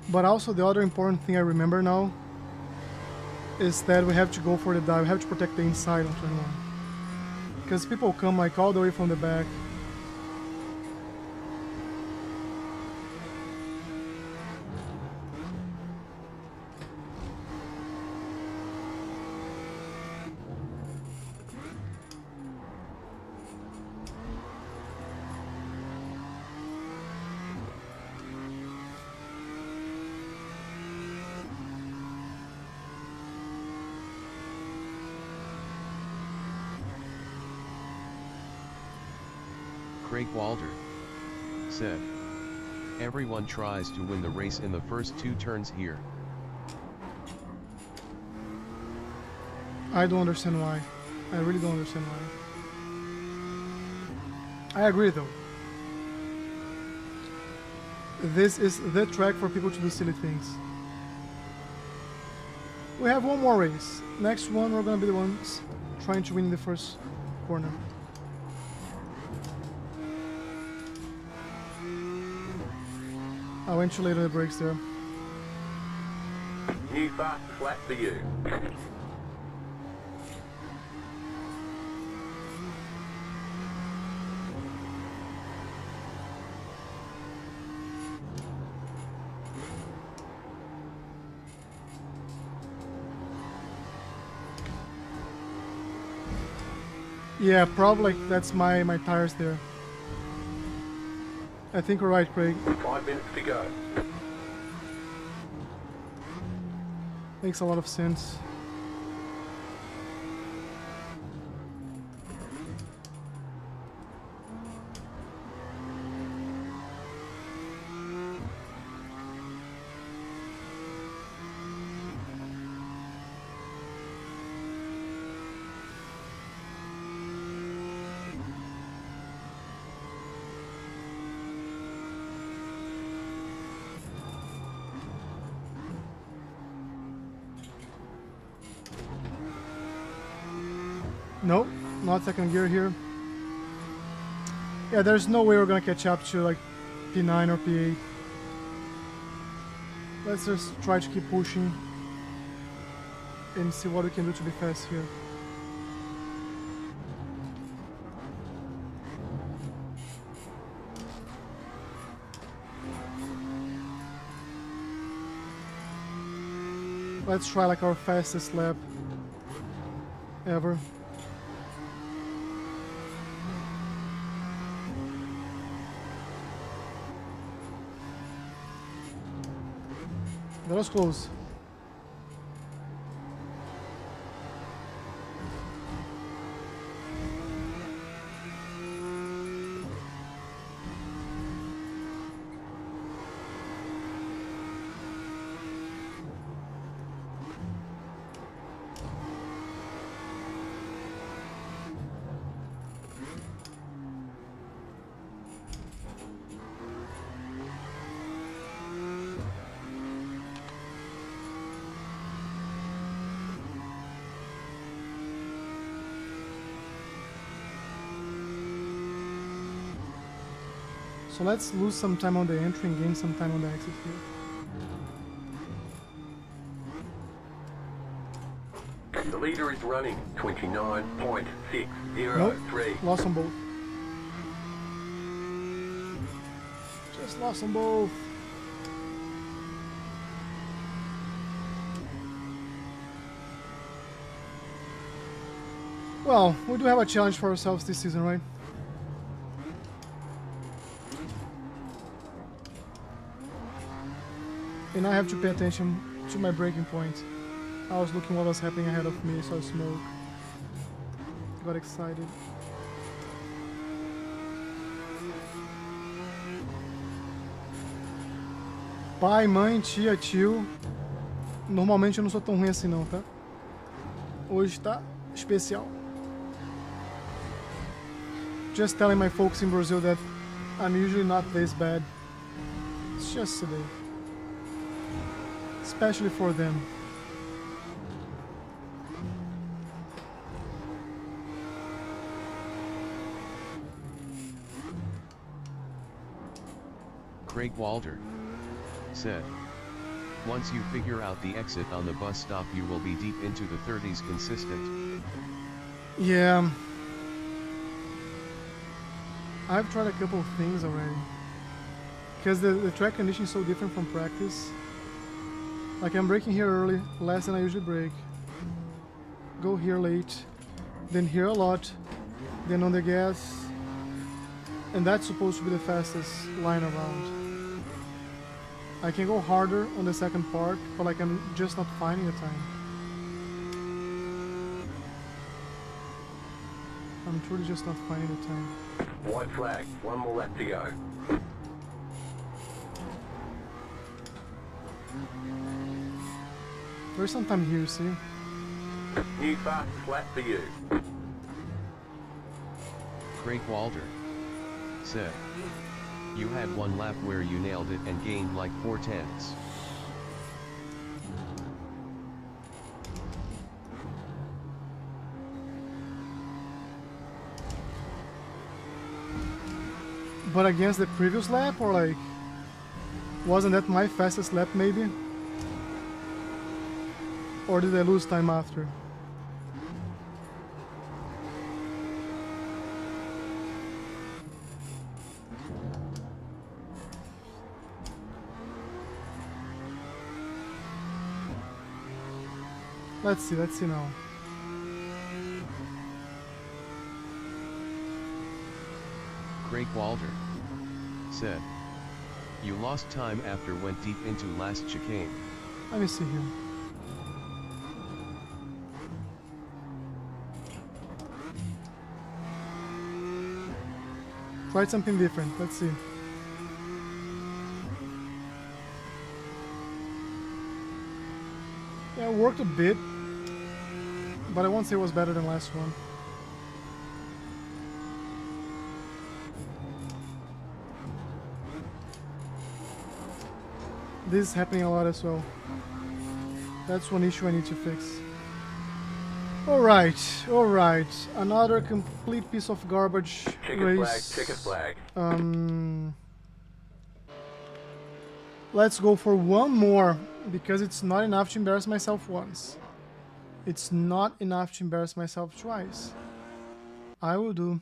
But also the other important thing I remember now is that we have to go for the dive. We have to protect the inside on turn 1. Because people come like all the way from the back. Craig Walter said, everyone tries to win the race in the first 2 turns here. I don't understand why. I really don't understand why. I agree though. This is the track for people to do silly things. We have one more race. Next one we're gonna be the ones trying to win in the first corner. I went too late on the brakes there. New fastest lap for you. Yeah, probably that's my tires there. I think we're right, Craig. 5 minutes to go. Makes a lot of sense. Nope, not second gear here. Yeah, there's no way we're gonna catch up to like P9 or P8. Let's just try to keep pushing and see what we can do to be fast here. Let's try like our fastest lap ever. That was close. So let's lose some time on the entry and gain some time on the exit here. The leader is running 29.603. Nope. Lost them both. Just lost them both. Well, we do have a challenge for ourselves this season, right? And I have to pay attention to my braking point. I was looking what was happening ahead of me, saw smoke. Got excited. Pai, mãe, tia, tio. Normalmente eu não sou tão ruim assim não, tá? Hoje tá especial. Just telling my folks in Brazil that I'm usually not this bad. It's just today. Especially for them. Craig Walter said, once you figure out the exit on the bus stop you will be deep into the 30s consistent. Yeah. I've tried a couple of things already. Because the track condition is so different from practice. Like I'm braking here early, less than I usually brake. Go here late, then here a lot, then on the gas. And that's supposed to be the fastest line around. I can go harder on the second part, but like I'm just not finding the time. I'm truly just not finding the time. White flag, one more lap to go. There's some time here, see? New fast flat for you. Craig Walter said, you had one lap where you nailed it and gained like 4/10. But against the previous lap, or like, wasn't that my fastest lap maybe? Or did I lose time after? Let's see now. Craig Walter said, you lost time after went deep into last chicane. Let me see here. Tried something different, let's see. Yeah, it worked a bit, but I won't say it was better than last one. This is happening a lot as well. That's one issue I need to fix. Alright. Another complete piece of garbage race. Checkered flag. Let's go for one more, because it's not enough to embarrass myself once. It's not enough to embarrass myself twice. I will do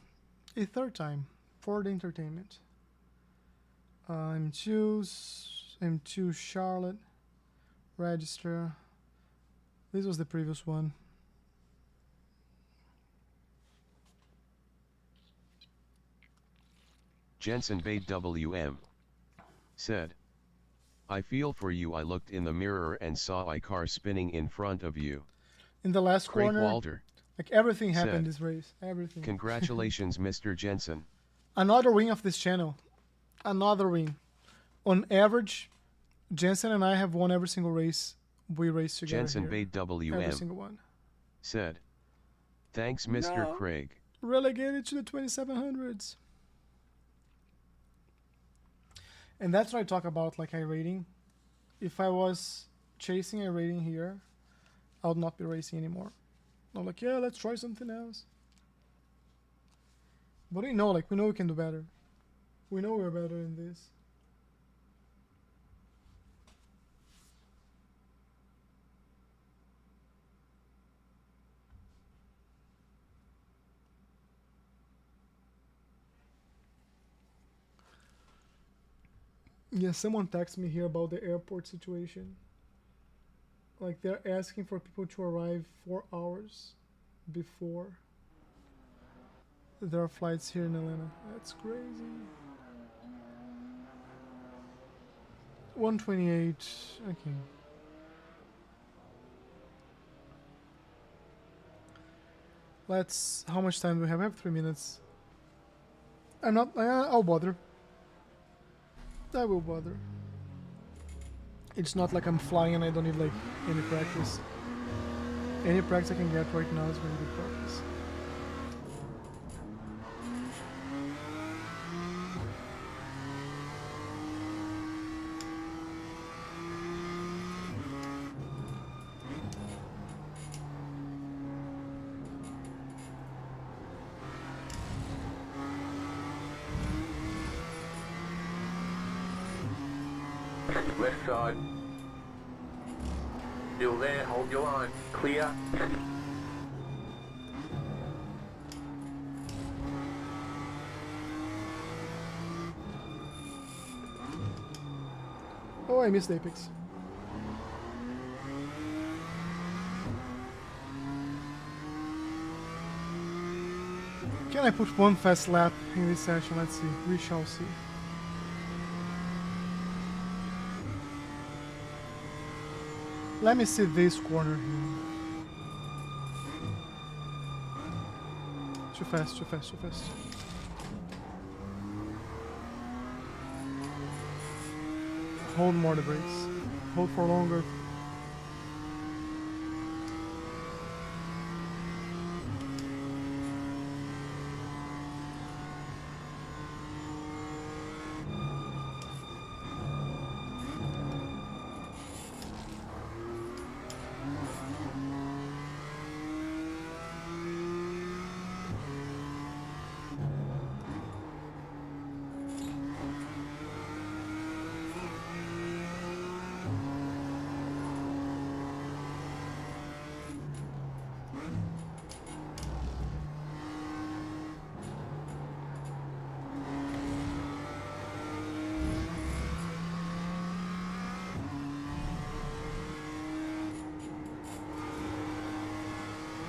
a third time for the entertainment. M2 Charlotte, register. This was the previous one. Jensen Bade WM said, I feel for you. I looked in the mirror and saw a car spinning in front of you. In the last Craig corner, Walter like everything happened said, this race. Everything. Congratulations, Mr. Jensen. Another win of this channel. Another win. On average, Jensen and I have won every single race we raced together. Jensen here. Bade Every WM single one. said, thanks, Mr. Craig. Relegated to the 2700s. And that's what I talk about, like iRating. If I was chasing iRating here, I would not be racing anymore. I'm like, yeah, let's try something else. But we know we can do better. We know we're better than this. Yeah, someone texted me here about the airport situation. Like they're asking for people to arrive 4 hours before there are flights here in Atlanta. That's crazy. 128. Okay. Let's. How much time do we have? I have 3 minutes. I'm not. I'll bother. I will bother. It's not like I'm flying and I don't need like any practice. Any practice I can get right now is very good practice. Left side. Still there, hold your line. Clear. Oh, I missed Apex. Can I put one fast lap in this session? Let's see. We shall see. Let me see this corner here. Too fast, too fast, too fast. Hold more the brakes. Hold for longer.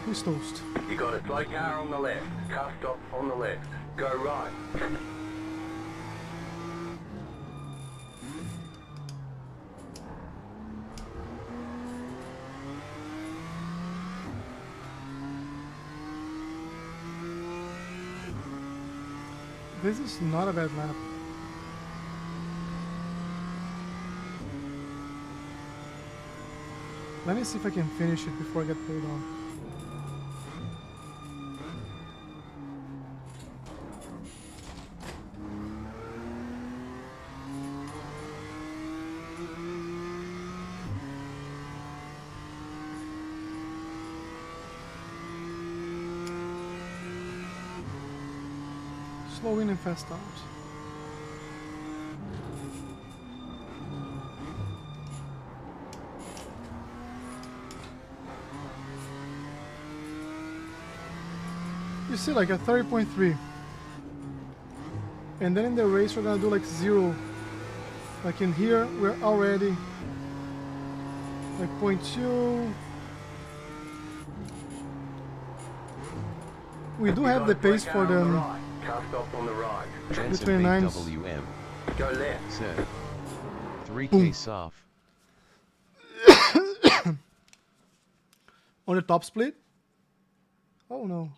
He's toast. You got a slow car on the left. Car stop on the left. Go right. This is not a bad lap. Let me see if I can finish it before I get pulled on. Slow in and fast out. You see, like a 30.3. And then in the race we're gonna do like 0. Like in here we're already like 0.2. We do have the pace for them. Car stop on the right. Jensen Between nines. WM Go left. said 3K Boom. soft. On the top split? Oh no.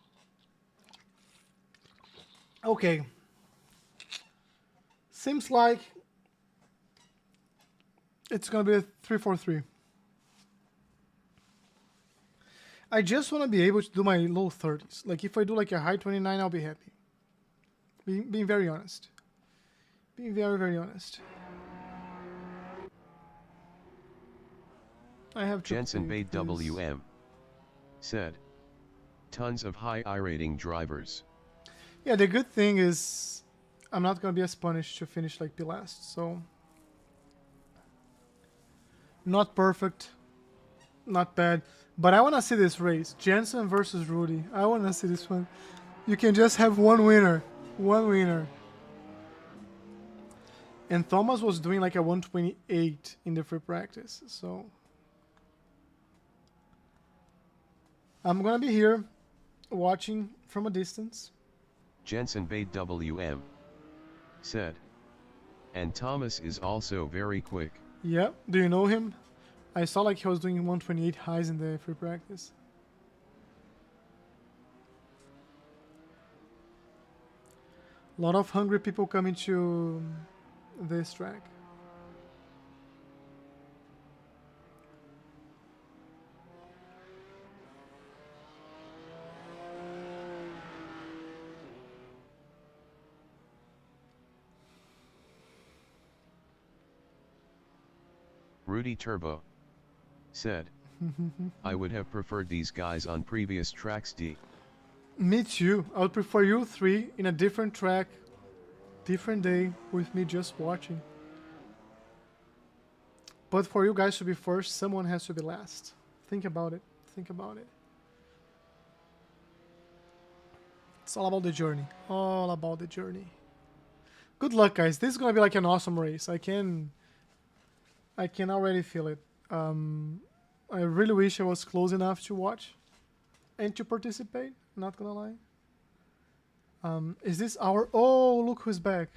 Okay. Seems like it's gonna be a 3-4-3. I just want to be able to do my low 30s. Like if I do like a high 29, I'll be happy. Being very honest. Being very, very honest. I have to Jensen play Bade this. WM said tons of high iRating drivers. Yeah, the good thing is I'm not gonna be as punished to finish like the last, so not perfect, not bad, but I wanna see this race. Jensen versus Rudy. I wanna see this one. You can just have one winner. One winner. And Thomas was doing like a 128 in the free practice. So I'm gonna be here watching from a distance. Jensen Bate WM said. And Thomas is also very quick. Yeah, do you know him? I saw like he was doing 128 highs in the free practice. A lot of hungry people coming to this track. Rudy Turbo said, I would have preferred these guys on previous tracks. D. Me too. I would prefer you three in a different track, different day, with me just watching. But for you guys to be first, someone has to be last. Think about it. Think about it. It's all about the journey. All about the journey. Good luck, guys. This is gonna be like an awesome race. I can already feel it. I really wish I was close enough to watch and to participate. Not gonna lie. Is this our... Oh, look who's back.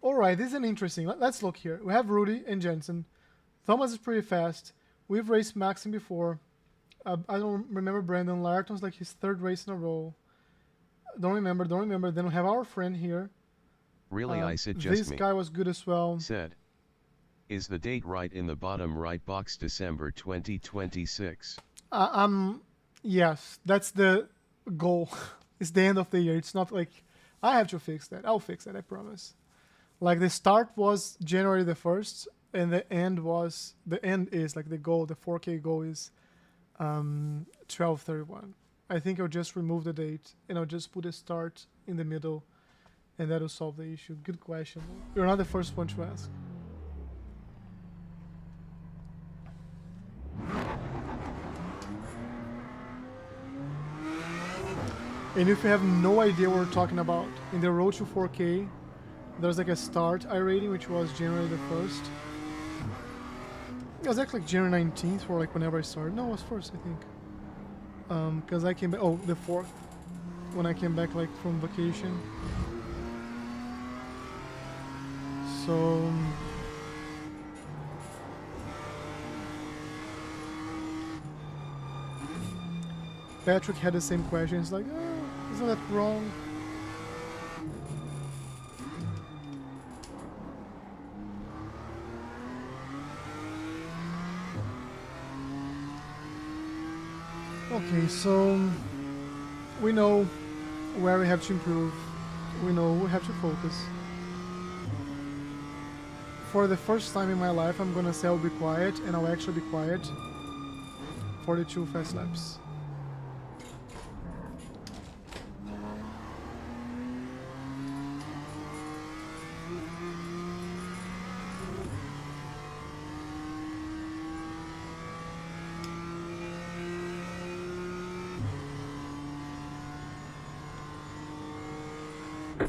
Alright, this is an interesting... Let's look here. We have Rudy and Jensen. Thomas is pretty fast. We've raced Maxim before. I don't remember Brandon. Larton's like his third race in a row. Don't remember. Then we have our friend here. Really, I suggest this me. Guy was good as well. Said. Is the date right in the bottom right box, December 2026? Yes, that's the goal. It's the end of the year. It's not like I have to fix that. I'll fix that, I promise. Like the start was January the 1st and the end is like the goal, the 4K goal is 12/31. I think I'll just remove the date and I'll just put a start in the middle and that'll solve the issue. Good question. You're not the first one to ask. And if you have no idea what we're talking about, in the road to 4K, there's like a start iRating, which was January the 1st. It was actually like January 19th, or like whenever I started. No, it was 1st, I think. Because I came back, oh, the 4th, when I came back like from vacation. So... Patrick had the same question. It's like, oh, isn't that wrong? Okay, so we know where we have to improve. We know we have to focus. For the first time in my life, I'm gonna say I'll be quiet, and I'll actually be quiet for the 2 fast laps.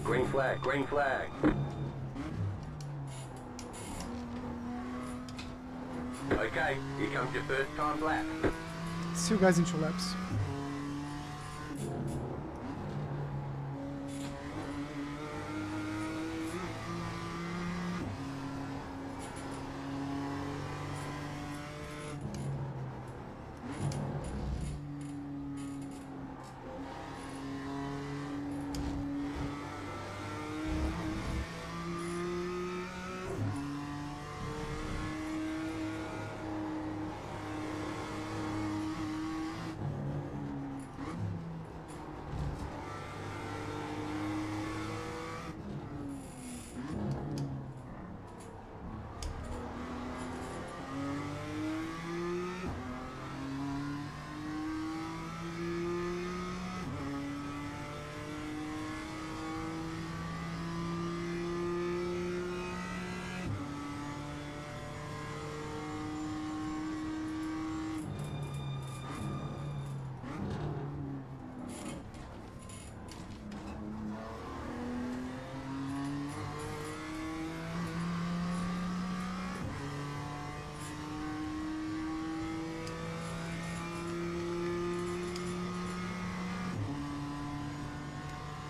Green flag, green flag. Okay, here comes your first time lap. See you guys in 2 laps.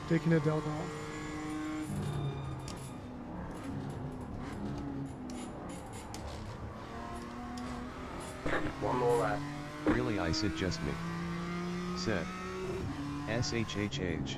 taking the delta off. One more lap. Really, I said just me. Said. SHHH.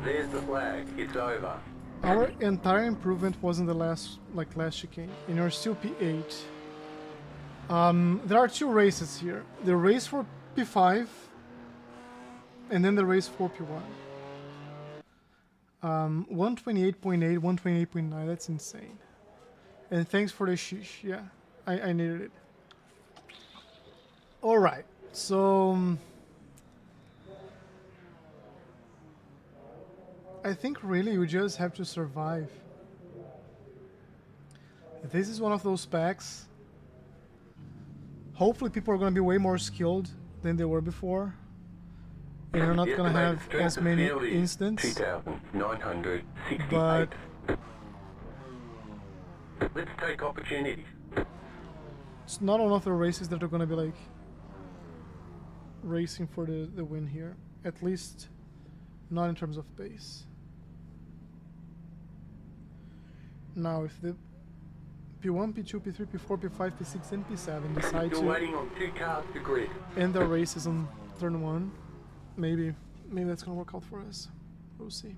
There's the flag. It's over. Our entire improvement was in the last chicane, and you're still P8. There are two races here. The race for P5, and then the race for P1. 128.8, 128.9, that's insane. And thanks for the sheesh, yeah, I needed it. Alright, so... I think really you just have to survive. This is one of those packs. Hopefully people are going to be way more skilled than they were before. And you're not going to have as many instances. 2,968. But Let's take opportunities. it's not one of the races that are going to be like racing for the win here. At least not in terms of pace. Now if the P1, P2, P3, P4, P5, P6 and P7 decide You're to waiting on 2 cars to grid. end their races on turn 1, maybe that's gonna work out for us. We'll see.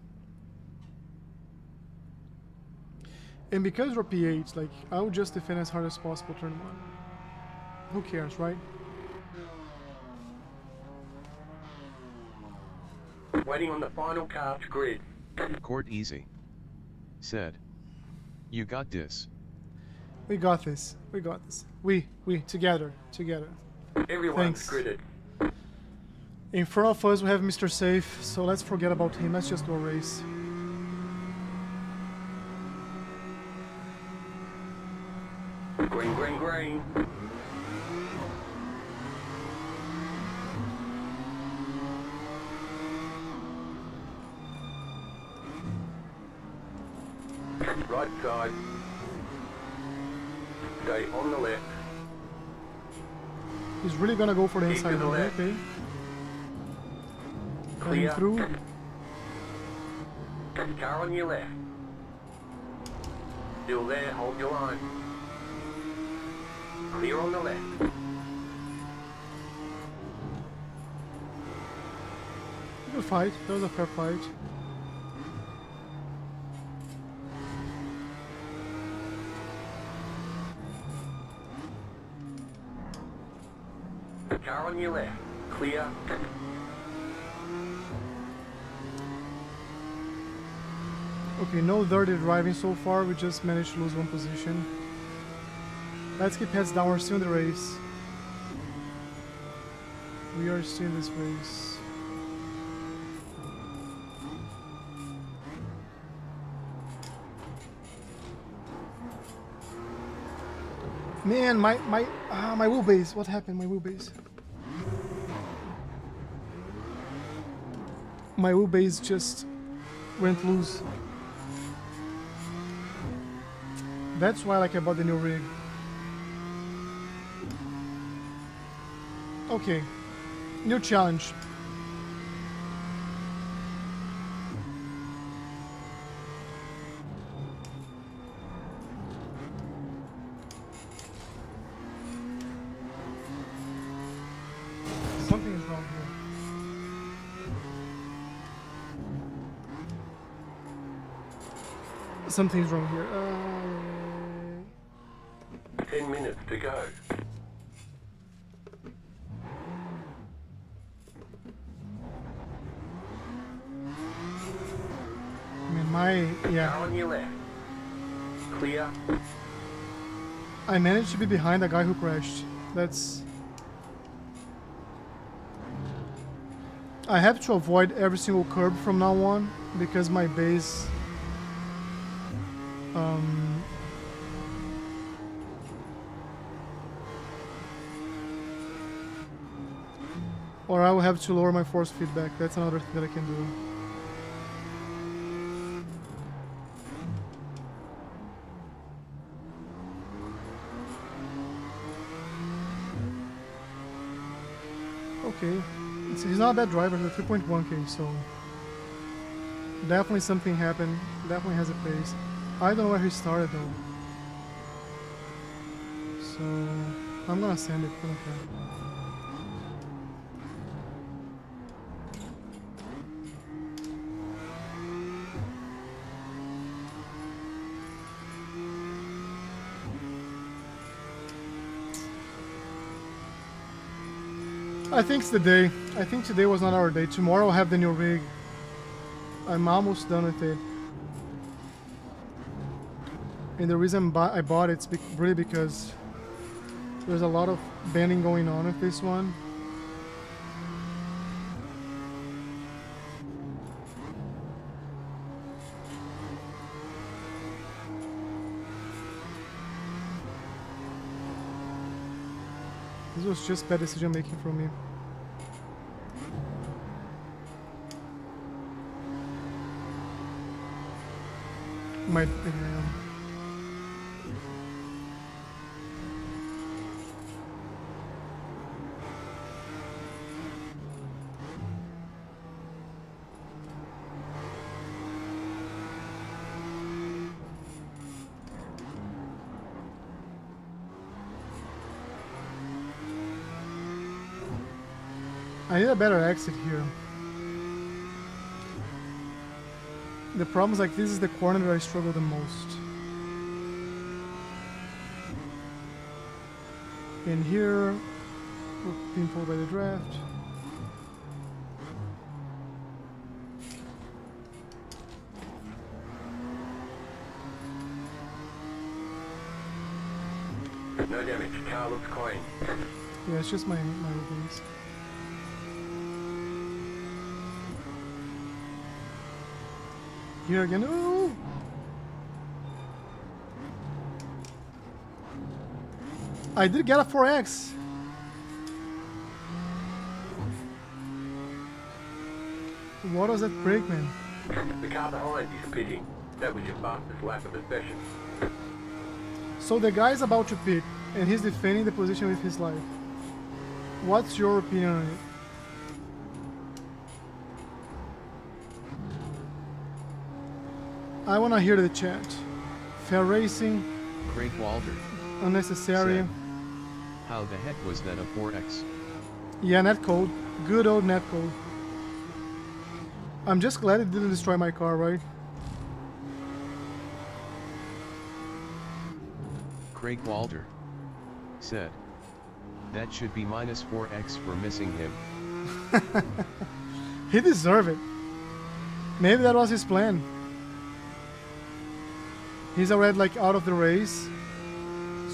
And because we're P8, like, I would just defend as hard as possible turn 1. Who cares, right? Waiting on the final car to grid. Court easy. Said. You got this. We got this. We got this. We together. Everyone's Thanks. gridded. In front of us we have Mr. Safe, so let's forget about him. Let's just do a race. Green, green, green. Right side. Stay on the left. He's really gonna go for the Keep inside to the road, left. okay? Clear. Coming through. Car on your left. Still there, hold your line. Clear on the left. Good fight. That was a fair fight. Car on your left. Clear. Okay, no dirty driving so far. We just managed to lose one position. Let's keep heads down. We're still in the race. We are still in this race. Man, my wheelbase. What happened? My wheelbase. my wheelbase just went loose. That's why like I bought the new rig. Okay, new challenge. Something is wrong here. Something's wrong here. 10 minutes to go. Yeah. On your left. Clear. I managed to be behind the guy who crashed. That's... I have to avoid every single curb from now on because my base or I will have to lower my force feedback. That's another thing that I can do. Okay, he's not a bad driver, he's a 3.1k, so definitely something happened, definitely has a pace. I don't know where he started though, so I'm gonna send it, I don't care. I think it's the day. I think today was not our day. Tomorrow I'll have the new rig. I'm almost done with it. And the reason I bought it's really because there's a lot of bending going on with this one. This was just bad decision making from me. Might I need a better exit here. The problem is like this is the corner that I struggle the most. In here, we're being pulled by the draft. No damage, car looks clean. Yeah, it's just my wheels. Here again. Ooh! I did get a 4X. What was that brake, man? The car behind is pitting. That was your fastest lap of the session. So the guy's about to pit, and he's defending the position with his life. What's your opinion on it? I wanna hear the chat. Fair racing. Craig Walter. Unnecessary. Said, how the heck was that a 4X? Yeah, netcode. Good old netcode. I'm just glad it didn't destroy my car, right? Craig Walter said, that should be minus 4X for missing him. He deserved it. Maybe that was his plan. He's already like out of the race.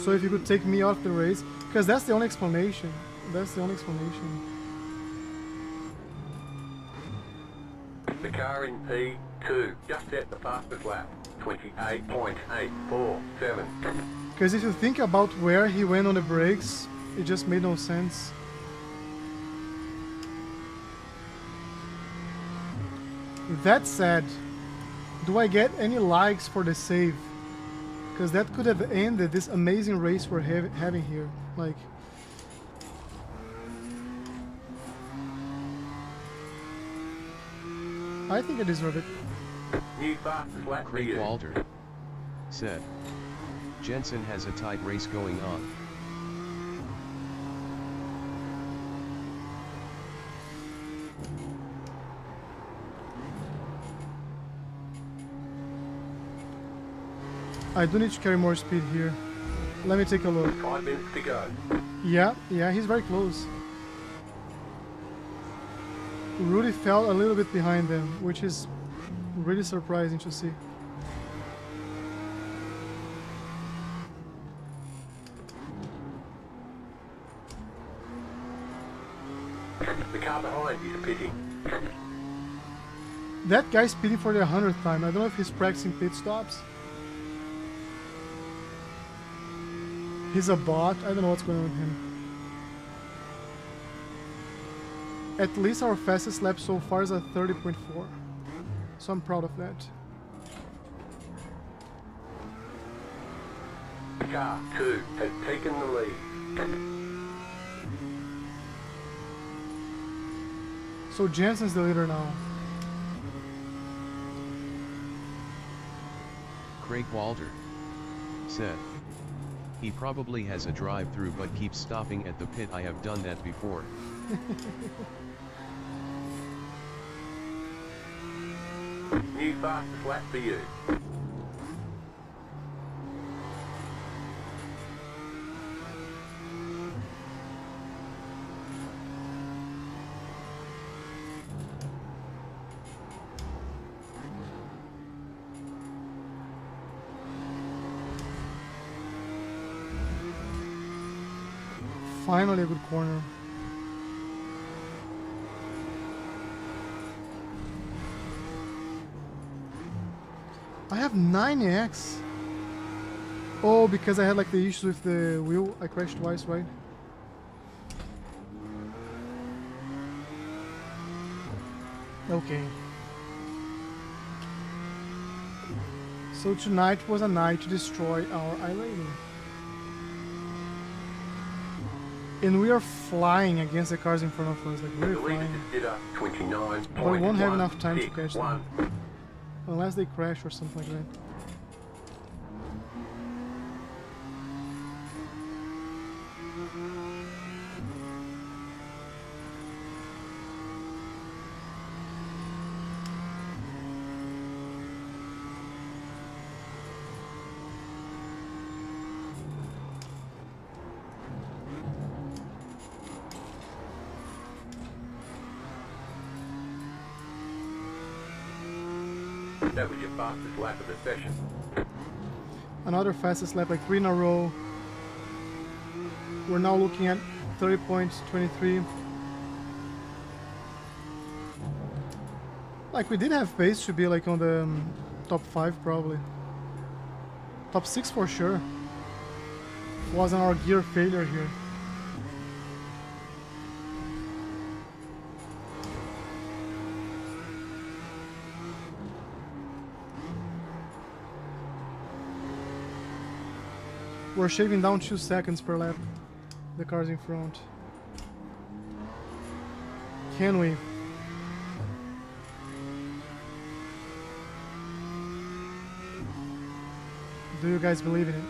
So if you could take me off the race, because that's the only explanation. That's the only explanation. The car in P2 just set the fastest lap. 28.847. Because if you think about where he went on the brakes, it just made no sense. That said, do I get any likes for the save? Because that could have ended this amazing race we're having here. Like, I think I deserve it. New fastest lap for Craig you. Walter said, Jensen has a tight race going on. I do need to carry more speed here. Let me take a look. 5 minutes to go. Yeah, he's very close. Rudy fell a little bit behind them, which is really surprising to see. The car behind you is pitting. That guy's speeding for the 100th time. I don't know if he's practicing pit stops. He's a bot. I don't know what's going on with him. At least our fastest lap so far is at 30.4. So I'm proud of that. Car 2 has taken the lead. So Jensen's the leader now. Craig Walter said, he probably has a drive-through but keeps stopping at the pit. I have done that before. New fastest lap for you. Finally a good corner. I have 9x. Oh, because I had like the issues with the wheel. I crashed twice, right? Okay. So tonight was a night to destroy our iRating. And we are flying against the cars in front of us, like we're The leader flying. just did a 29. But we won't have enough time to catch them. Unless they crash or something like that. That was your fastest lap of the session. Another fastest lap, like 3 in a row. We're now looking at 30.23. Like we did have pace to be like on the top 5 probably. Top 6 for sure. Wasn't our gear failure here. We're shaving down 2 seconds per lap. The cars in front. Can we? Do you guys believe in it?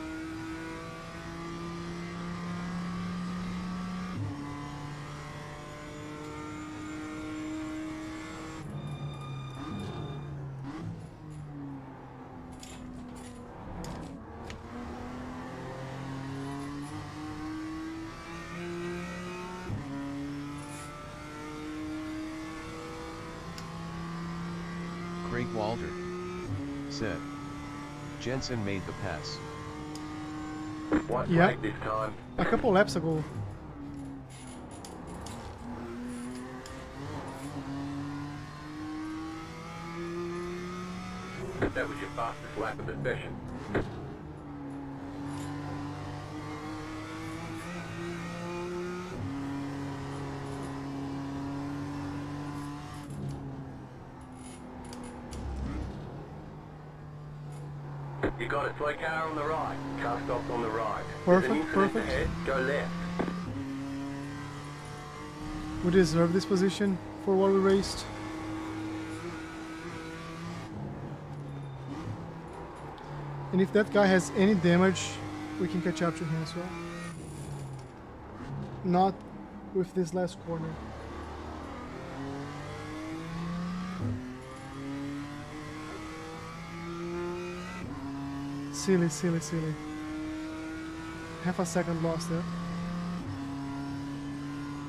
Craig Walter said, Jensen made the pass. White Yeah. flag this time. A couple laps ago. That was your fastest lap of the session. You got a slow car on the right. Car stops on the right. Perfect, There's an incident perfect. ahead. Go left. We deserve this position for what we raced. And if that guy has any damage, we can catch up to him as well. Not with this last corner. Silly, silly, silly. Half a second lost there.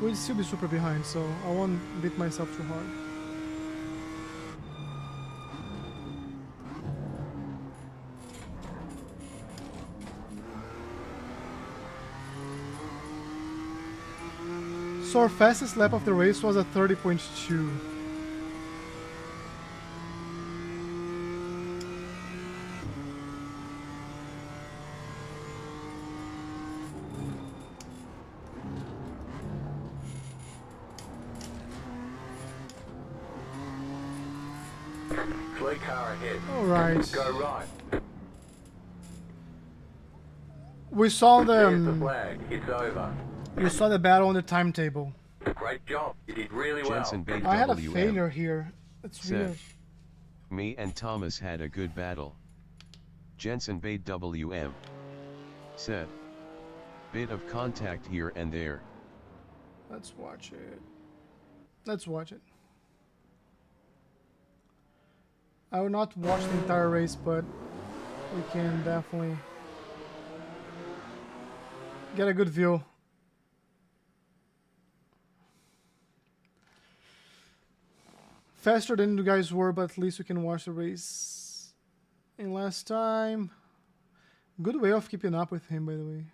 We'll still be super behind, so I won't beat myself too hard. So our fastest lap of the race was a 30.2. Slow car ahead. Alright. Go right. We saw There's the the flag. It's over. we saw the battle on the timetable. Great job. You did really well. Jensen Bay I had a WM failure here. That's said, weird. me and Thomas had a good battle. Jensen Bay WM said, bit of contact here and there. Let's watch it. Let's watch it. I will not watch the entire race, but we can definitely get a good view. Faster than you guys were, but at least we can watch the race. And last time, good way of keeping up with him, by the way,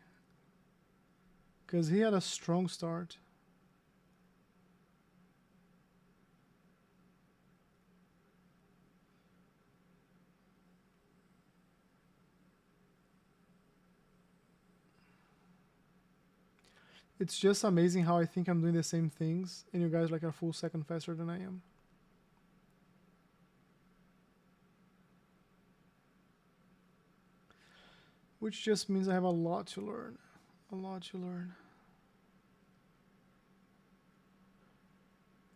because he had a strong start. It's just amazing how I think I'm doing the same things and you guys like are a full second faster than I am. Which just means I have a lot to learn. A lot to learn.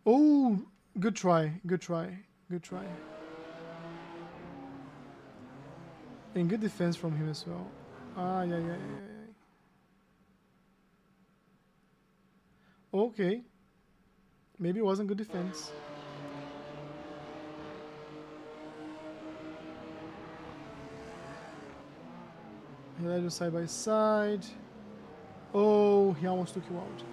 Oh, good try, good try, good try. And good defense from him as well. Ah, yeah. Okay. Maybe it wasn't good defense. He led you side by side. Oh, he almost took you out.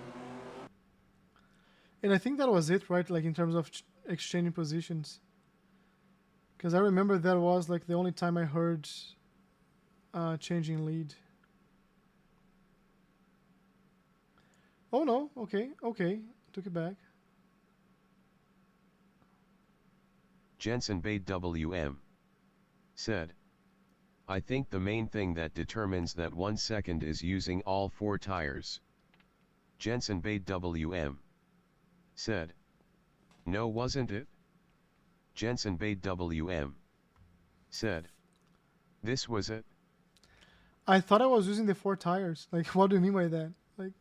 And I think that was it, right? Like in terms of exchanging positions. Because I remember that was like the only time I heard changing lead. Oh no, okay. Took it back. Jensen Bay WM said, I think the main thing that determines that 1 second is using all 4 tires. Jensen Bay WM said, no, wasn't it? Jensen Bay WM said, this was it. I thought I was using the 4 tires. Like, what do you mean by that? Like,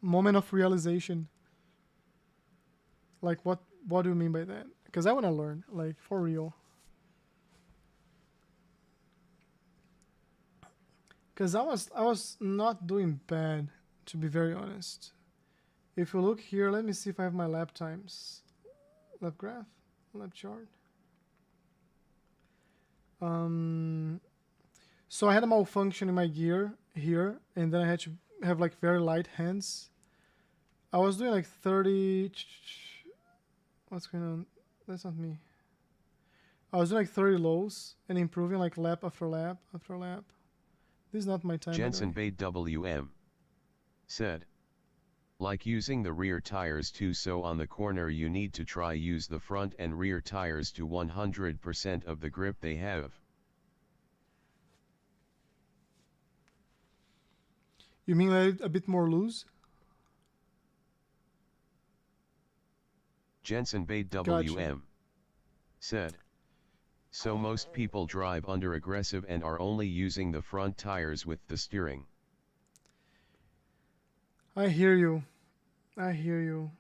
moment of realization. Like, what do you mean by that? Because I want to learn, like, for real. Because I was not doing bad, to be very honest. If you look here, let me see if I have my lap times. Lap graph? Lap chart? So I had a malfunction in my gear here, and then I had to have like very light hands. I was doing like 30... What's going on? That's not me. I was doing like 30 lows and improving like lap after lap after lap. This is not my time. Jensen Bay WM said, like using the rear tires too, so on the corner you need to try use the front and rear tires to 100% of the grip they have. You mean like a bit more loose? Jensen Bay WM said, So most people drive under aggressive and are only using the front tires with the steering. I hear you. I hear you.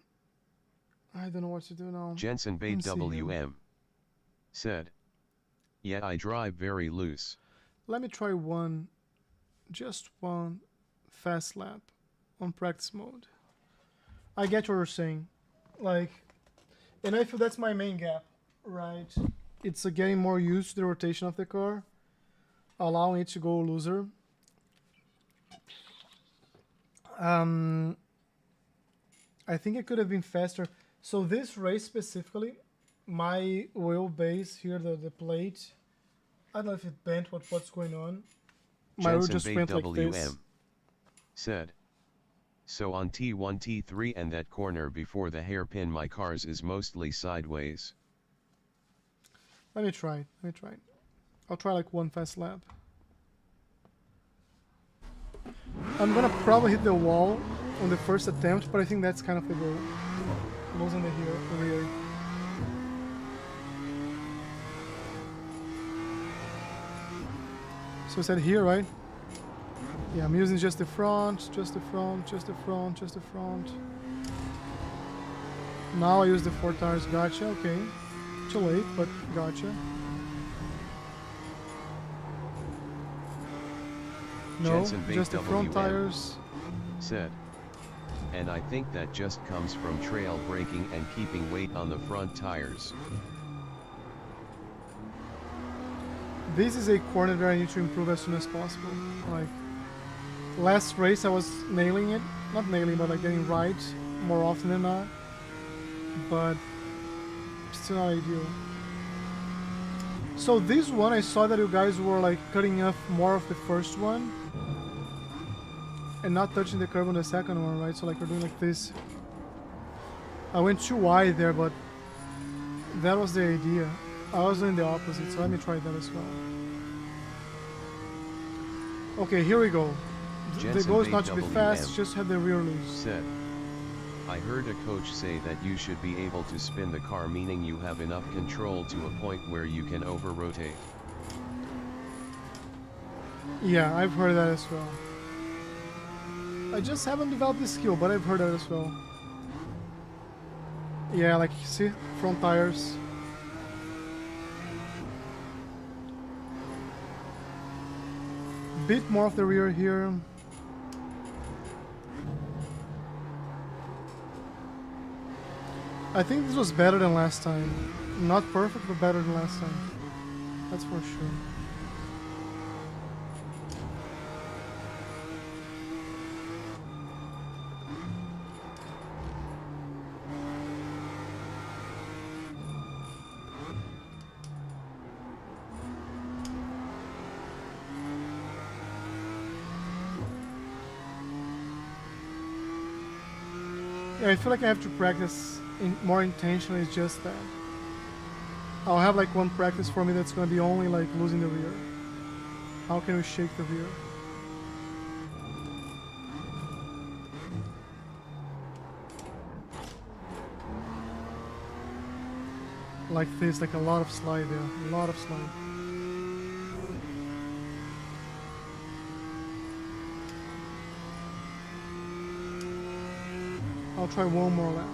I don't know what to do now. Jensen Let me see here. WM said, yeah, I drive very loose. Let me try just one fast lap on practice mode. I get what you're saying. Like, and I feel that's my main gap, right? It's getting more used to the rotation of the car, allowing it to go looser. I think it could have been faster. So this race specifically, my wheelbase here, the plate, I don't know if it bent, what's going on. My wheel just went like this. Said, so on T1 T3 and that corner before the hairpin my car's is mostly sideways. Let me try it. I'll try like one fast lap. I'm gonna probably hit the wall on the first attempt, but I think that's kind of the goal. Losing the rear. So I said here, right? Yeah, I'm using just the front. Now I use the 4 tires. Gotcha, okay. Too late, but gotcha. No, just the front tires. Said, and I think that just comes from trail braking and keeping weight on the front tires. This is a corner that I need to improve as soon as possible. Like, last race I was nailing it. Not nailing, but like getting right more often than not. But still not ideal. So this one, I saw that you guys were like cutting off more of the first one and not touching the curb on the second one, right? So like we're doing like this. I went too wide there, but that was the idea. I was doing the opposite, so let me try that as well. Okay, here we go. The goal is not to be fast, just have the rear loose. Said, I heard a coach say that you should be able to spin the car, meaning you have enough control to a point where you can over-rotate. Yeah, I've heard that as well. I just haven't developed this skill, but I've heard that as well. Yeah, like, see? Front tires. Bit more of the rear here. I think this was better than last time. Not perfect, but better than last time. That's for sure. Yeah, I feel like I have to practice more intentionally. It's just that I'll have like one practice for me that's going to be only like losing the rear. How can we shake the rear? Like this, like a lot of slide there, a lot of slide. I'll try one more lap.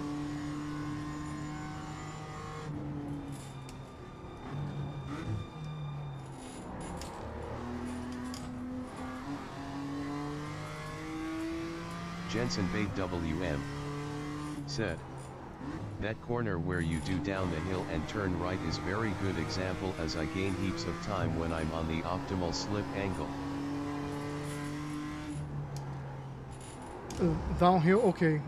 Jensen Bait WM said, that corner where you do down the hill and turn right is very good example, as I gain heaps of time when I'm on the optimal slip angle. Downhill, okay.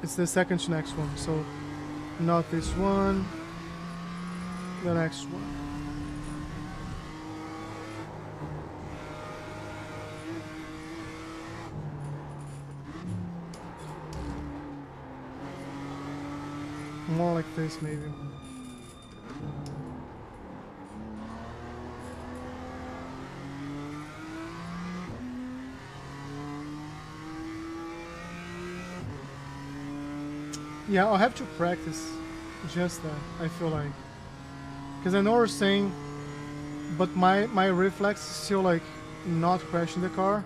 It's the second to next one, so not this one, the next one. More like this, maybe. Yeah, I'll have to practice just that, I feel like. Because I know we're saying, but my reflex is still like not crashing the car.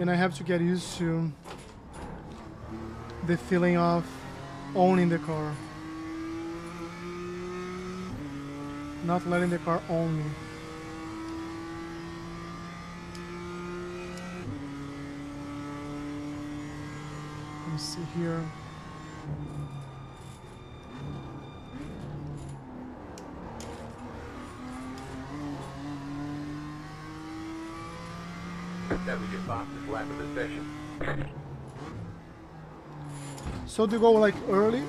And I have to get used to the feeling of owning the car. Not letting the car own me. Let me see here. That was your fastest lap of the session. So do you go like early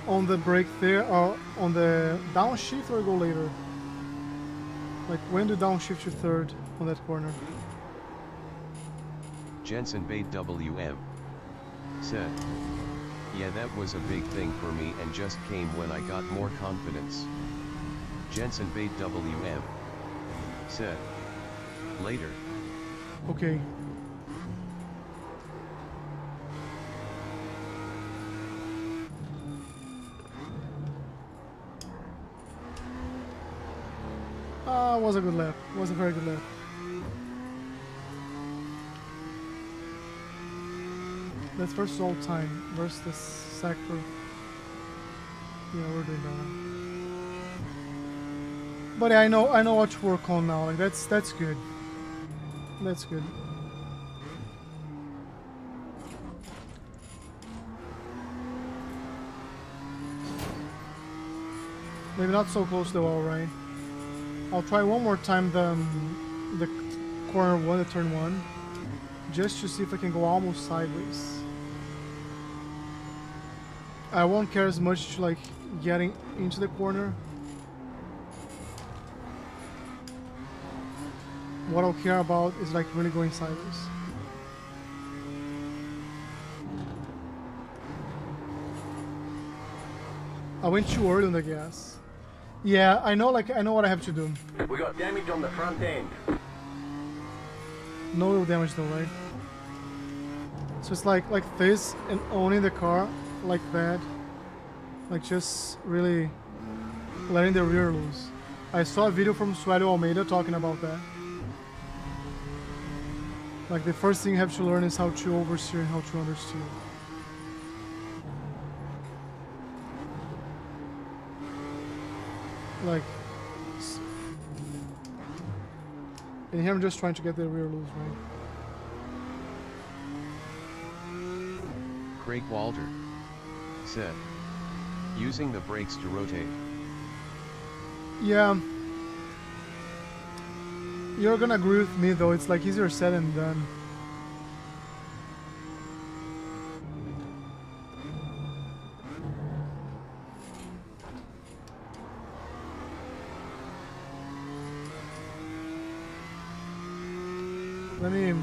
on the brake there, or on the downshift, or go later? Like when do downshift to third on that corner? Jensen Bate WM said, yeah, that was a big thing for me and just came when I got more confidence. Jensen Bate WM said, later. Okay. Was a good lap. Was a very good lap. That's versus all time versus the sector. Yeah, we're doing that. But yeah, I know what to work on now. Like that's good. That's good. Maybe not so close to the wall, right? I'll try one more time the corner one, the turn one, just to see if I can go almost sideways. I won't care as much like getting into the corner. What I'll care about is like really going sideways. I went too early on the gas. Yeah, I know what I have to do. We got damage on the front end. No real damage though, right? So it's like this and owning the car like that. Like just really letting the rear loose. I saw a video from Suero Almeida talking about that. Like the first thing you have to learn is how to oversteer and how to understeer. Like, and here I'm just trying to get the rear loose, right? Craig Walter said, using the brakes to rotate. Yeah. You're gonna agree with me though, it's like easier said than done. Let me...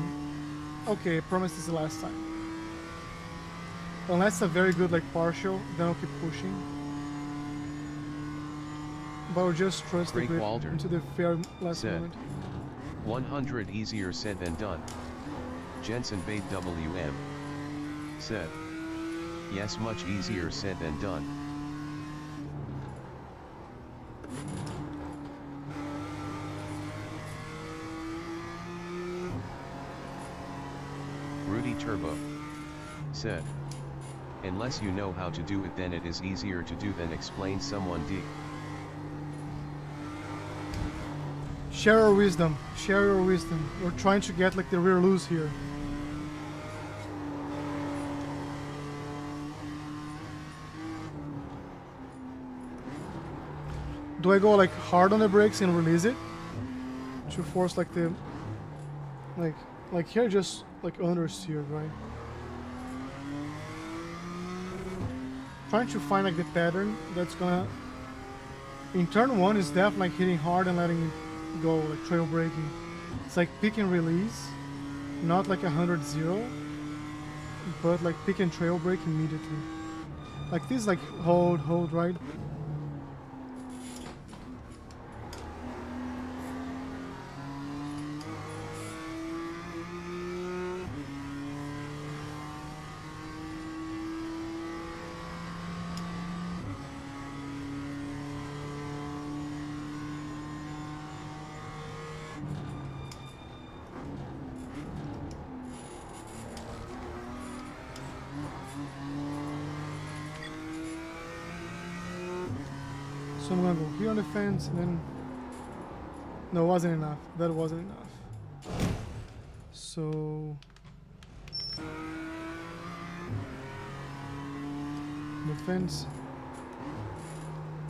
Okay, I promise this is the last time. Unless a very good like partial, then I'll keep pushing. But I'll just trust the grip into the fair last moment. 100 easier said than done. Jensen Bate WM said, yes, much easier said than done. Rudy Turbo said, unless you know how to do it, then it is easier to do than explain someone D. Share your wisdom. Share your wisdom. We're trying to get like the rear loose here. Do I go like hard on the brakes and release it to force like the like here just like understeered, right? Trying to find like the pattern that's gonna in turn one is definitely like hitting hard and letting it go, like trail braking. It's like pick and release, not like 100-0, but like pick and trail brake immediately. Like this, like hold, right? So I'm gonna go here on the fence and then... No, it wasn't enough. That wasn't enough. So... The fence.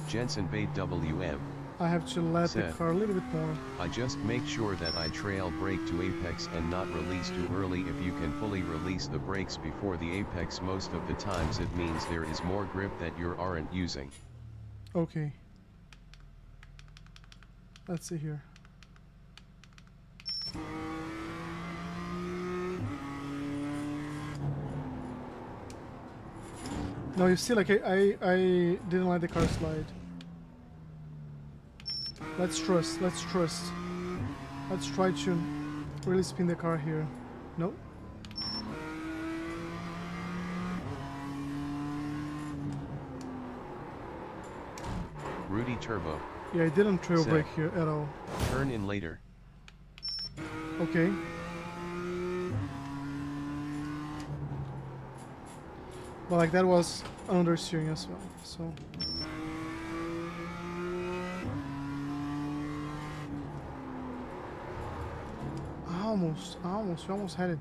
Jensen Bait WM. I have to let the Said, car a little bit more. I just make sure that I trail brake to apex and not release too early. If you can fully release the brakes before the apex, most of the times it means there is more grip that you aren't using. Okay. Let's see here. No, you see, like I didn't let the car slide. Let's trust, let's trust. Let's try to really spin the car here. Nope. Rudy Turbo. Yeah, I didn't trail Set. brake here at all. Turn in later. Okay. But like that was understeering as well, so. We almost had it.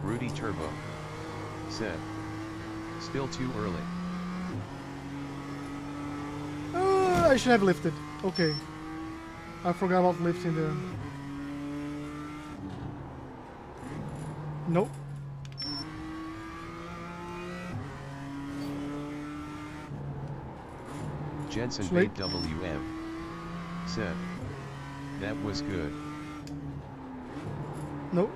Rudy Turbo. Said. Still too early. I should have lifted. Okay. I forgot about lifting there. Nope. Jensen Slate. Bait WM. Said. That was good. Nope.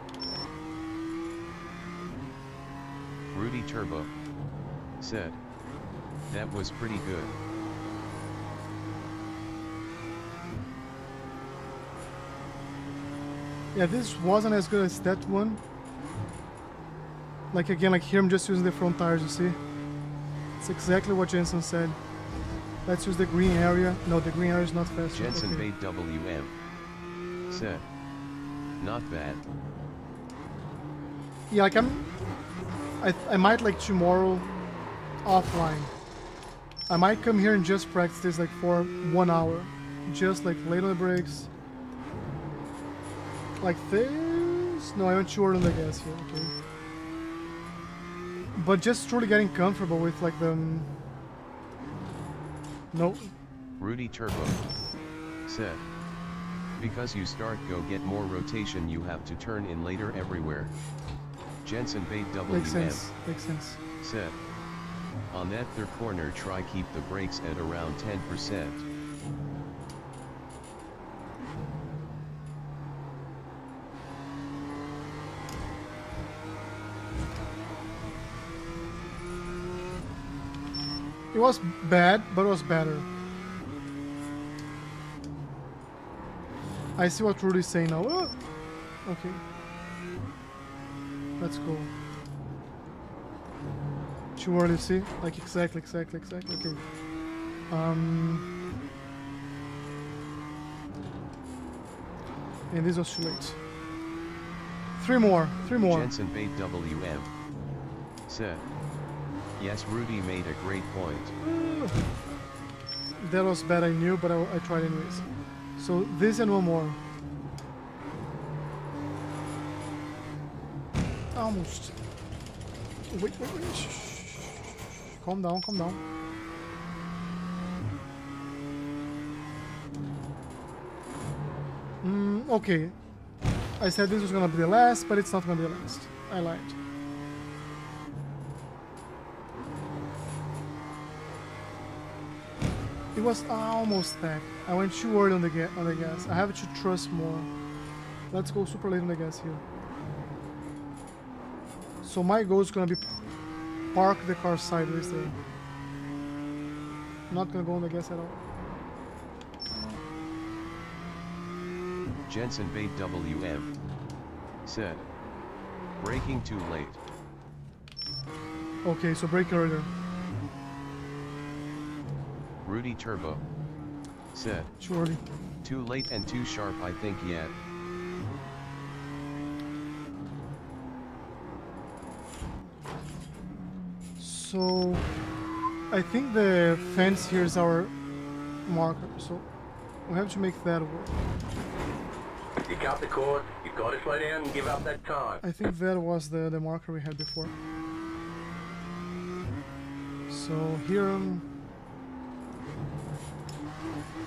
Rudy Turbo. Said. That was pretty good. Yeah, this wasn't as good as that one. Like again, like here I'm just using the front tires, you see? It's exactly what Jensen said. Let's use the green area. No, the green area is not fast. Jensen Okay. Bait WM. Said. Not bad. Yeah, like I might like tomorrow offline. I might come here and just practice this like for 1 hour. Just like lay on the brakes. Like this. No, I went too early on the gas here, okay. But just truly getting comfortable with like the... Nope. Rudy Turbo. Said. Because you start go get more rotation, you have to turn in later everywhere. Jensen Bait Makes WM. sense. Makes sense. Said. On that third corner, try keep the brakes at around 10%. It was bad, but it was better. I see what Rudy's saying now. Oh! Okay. Let's go. Too early, see? Like exactly. Okay. And this was too late. Three more. Jensen Bait WM. Said. Yes, Rudy made a great point. That was bad, I knew, but I tried anyways. So this and one more. Almost. Wait. Shh. Calm down. Okay. I said this was gonna be the last, but it's not gonna be the last. I lied. It was almost back. I went too early on the gas. I have to trust more. Let's go super late on the gas here. So my goal is gonna be park the car sideways there. Not gonna go on the gas at all. Jensen Bait WM. Said. Braking too late. Okay, so brake earlier. Rudy Turbo. Said. Too early. Too late and too sharp, I think yet. So I think the fence here is our marker, so we have to make that work. You cut the cord, you've got to slow down and give up that time. I think that was the marker we had before. So here,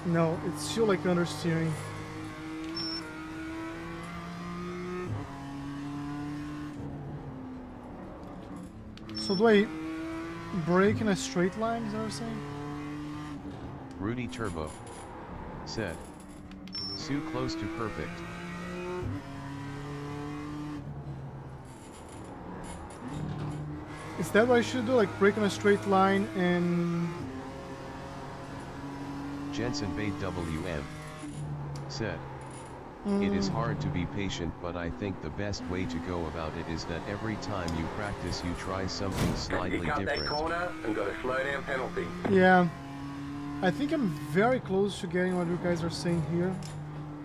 no, it's still like understeering. So do I brake in a straight line, is that what you're saying? Rudy Turbo said. Sue close to perfect. Is that what I should do? Like brake in a straight line and... Jensen Bait WM said. It is hard to be patient, but I think the best way to go about it is that every time you practice you try something slightly You cut different. that corner and got a slow down penalty. Yeah. I think I'm very close to getting what you guys are saying here.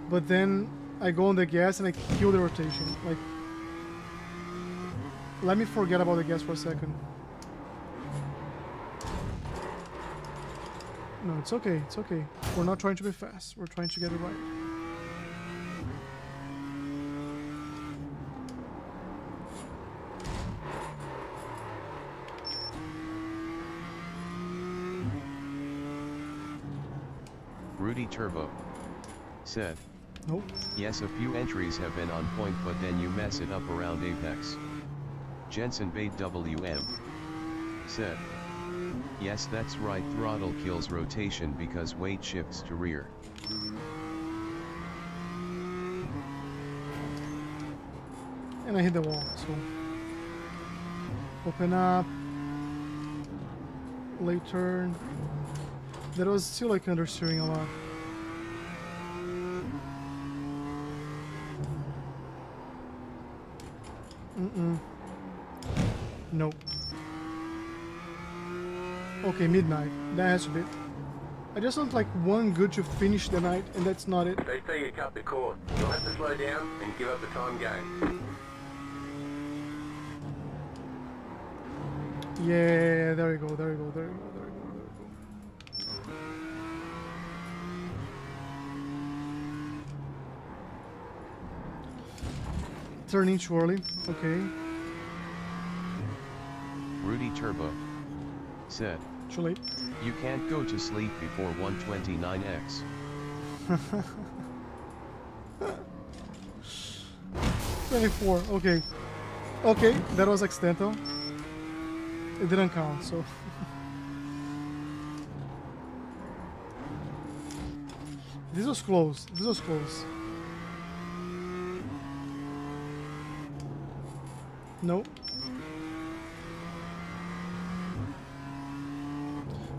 But then I go on the gas and I kill the rotation. Like, let me forget about the gas for a second. No, it's okay, it's okay. We're not trying to be fast, we're trying to get it right. Rudy Turbo said. Nope. Yes, a few entries have been on point, but then you mess it up around apex. Jensen Bait WM said. Yes, that's right, throttle kills rotation because weight shifts to rear. And I hit the wall, so... Open up. Late turn. That was still like understeering a lot. Nope. Okay, midnight. That has to be it. I just want like one good to finish the night, and that's not it. They say you cut the cord. You'll have to slow down and give up the time game. Yeah, there we go, there we go, there we go, there we go, there we go. Turning too early, okay. Rudy Turbo said. Too late. You can't go to sleep before 129x. 24, okay. Okay, that was accidental. It didn't count, so... This was close, this was close. No.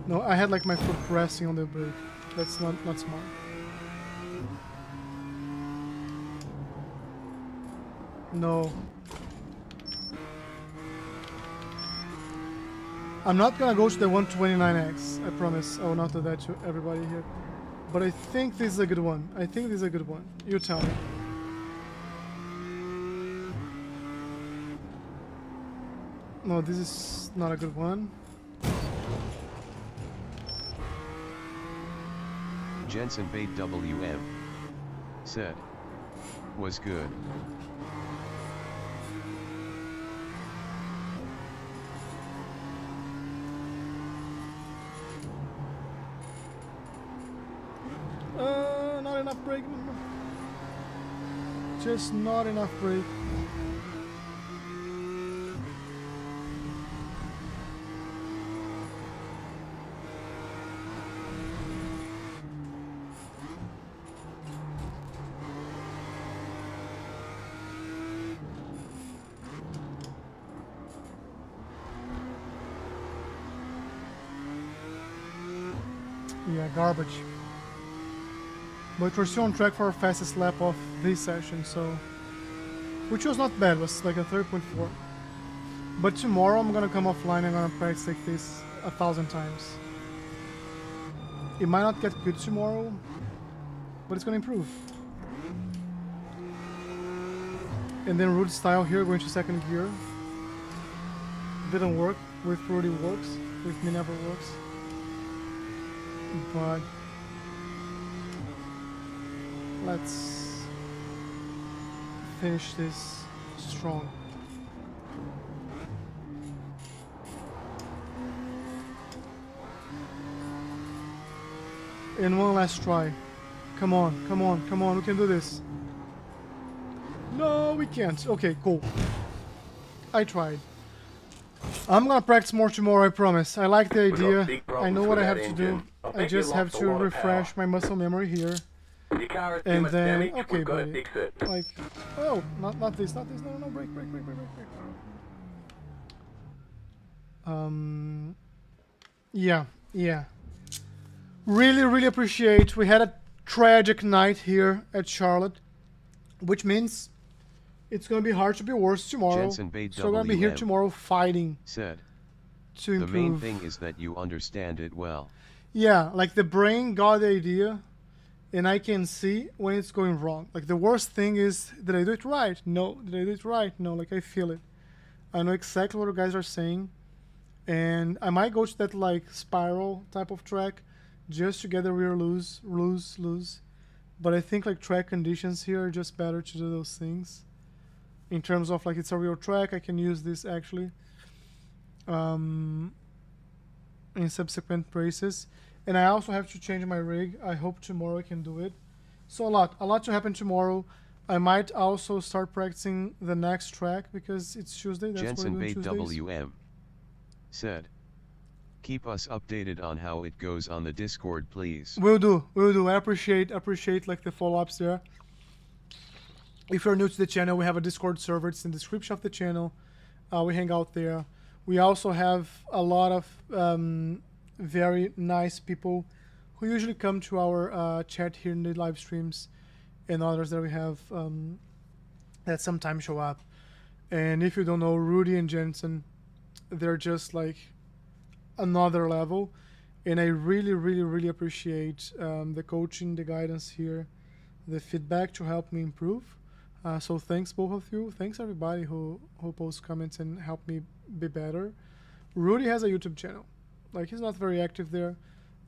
No, I had like my foot pressing on the brake. That's not smart. No. I'm not gonna go to the 129X. I promise. I will not do that to everybody here. But I think this is a good one. I think this is a good one. You tell me. No, this is not a good one. Jensen Bait WM said. Was good. Not enough brake. Just not enough brake. Yeah, garbage. But we're still on track for our fastest lap of this session, so... Which was not bad, it was like a 3.4. But tomorrow I'm gonna come offline and I'm gonna practice like this 1,000 times. It might not get good tomorrow, but it's gonna improve. And then road style here, going to second gear. Didn't work. with Rudy works, with me never works. But let's finish this strong. And one last try. Come on, come on, come on, we can do this. No, we can't. Okay, cool. I tried. I'm gonna practice more tomorrow, I promise. I like the idea. I know what I have to do. I just have to refresh my muscle memory here. And then, okay, buddy. Like, oh, not this, not this. No, no, break. Yeah. Really appreciate. We had a tragic night here at Charlotte, which means it's gonna be hard to be worse tomorrow. So we're gonna be here tomorrow fighting. Said. To improve. The main thing is that you understand it well. Yeah, like the brain got the idea, and I can see when it's going wrong. Like the worst thing is, did I do it right? No. Did I do it right? No. Like I feel it. I know exactly what you guys are saying, and I might go to that like spiral type of track, just to get a rear lose. But I think like track conditions here are just better to do those things. In terms of like it's a real track, I can use this actually. In subsequent races, and I also have to change my rig. I hope tomorrow I can do it. So a lot to happen tomorrow. I might also start practicing the next track because it's Tuesday. That's Jensen what we're doing Tuesdays. WM said, keep us updated on how it goes on the Discord, please. Will do. I appreciate like the follow-ups there. If you're new to the channel, we have a Discord server. It's in the description of the channel. We hang out there. We also have a lot of very nice people who usually come to our chat here in the live streams, and others that we have that sometimes show up. And if you don't know, Rudy and Jensen, they're just like another level. And I really appreciate the coaching, the guidance here, the feedback to help me improve. So thanks both of you. Thanks everybody who posts comments and help me be better. Rudy has a YouTube channel. Like he's not very active there,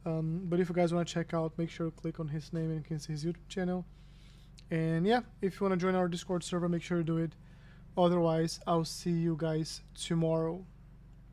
but if you guys want to check out, make sure to click on his name and you can see his YouTube channel. And yeah, if you want to join our Discord server, make sure to do it. Otherwise, I'll see you guys tomorrow.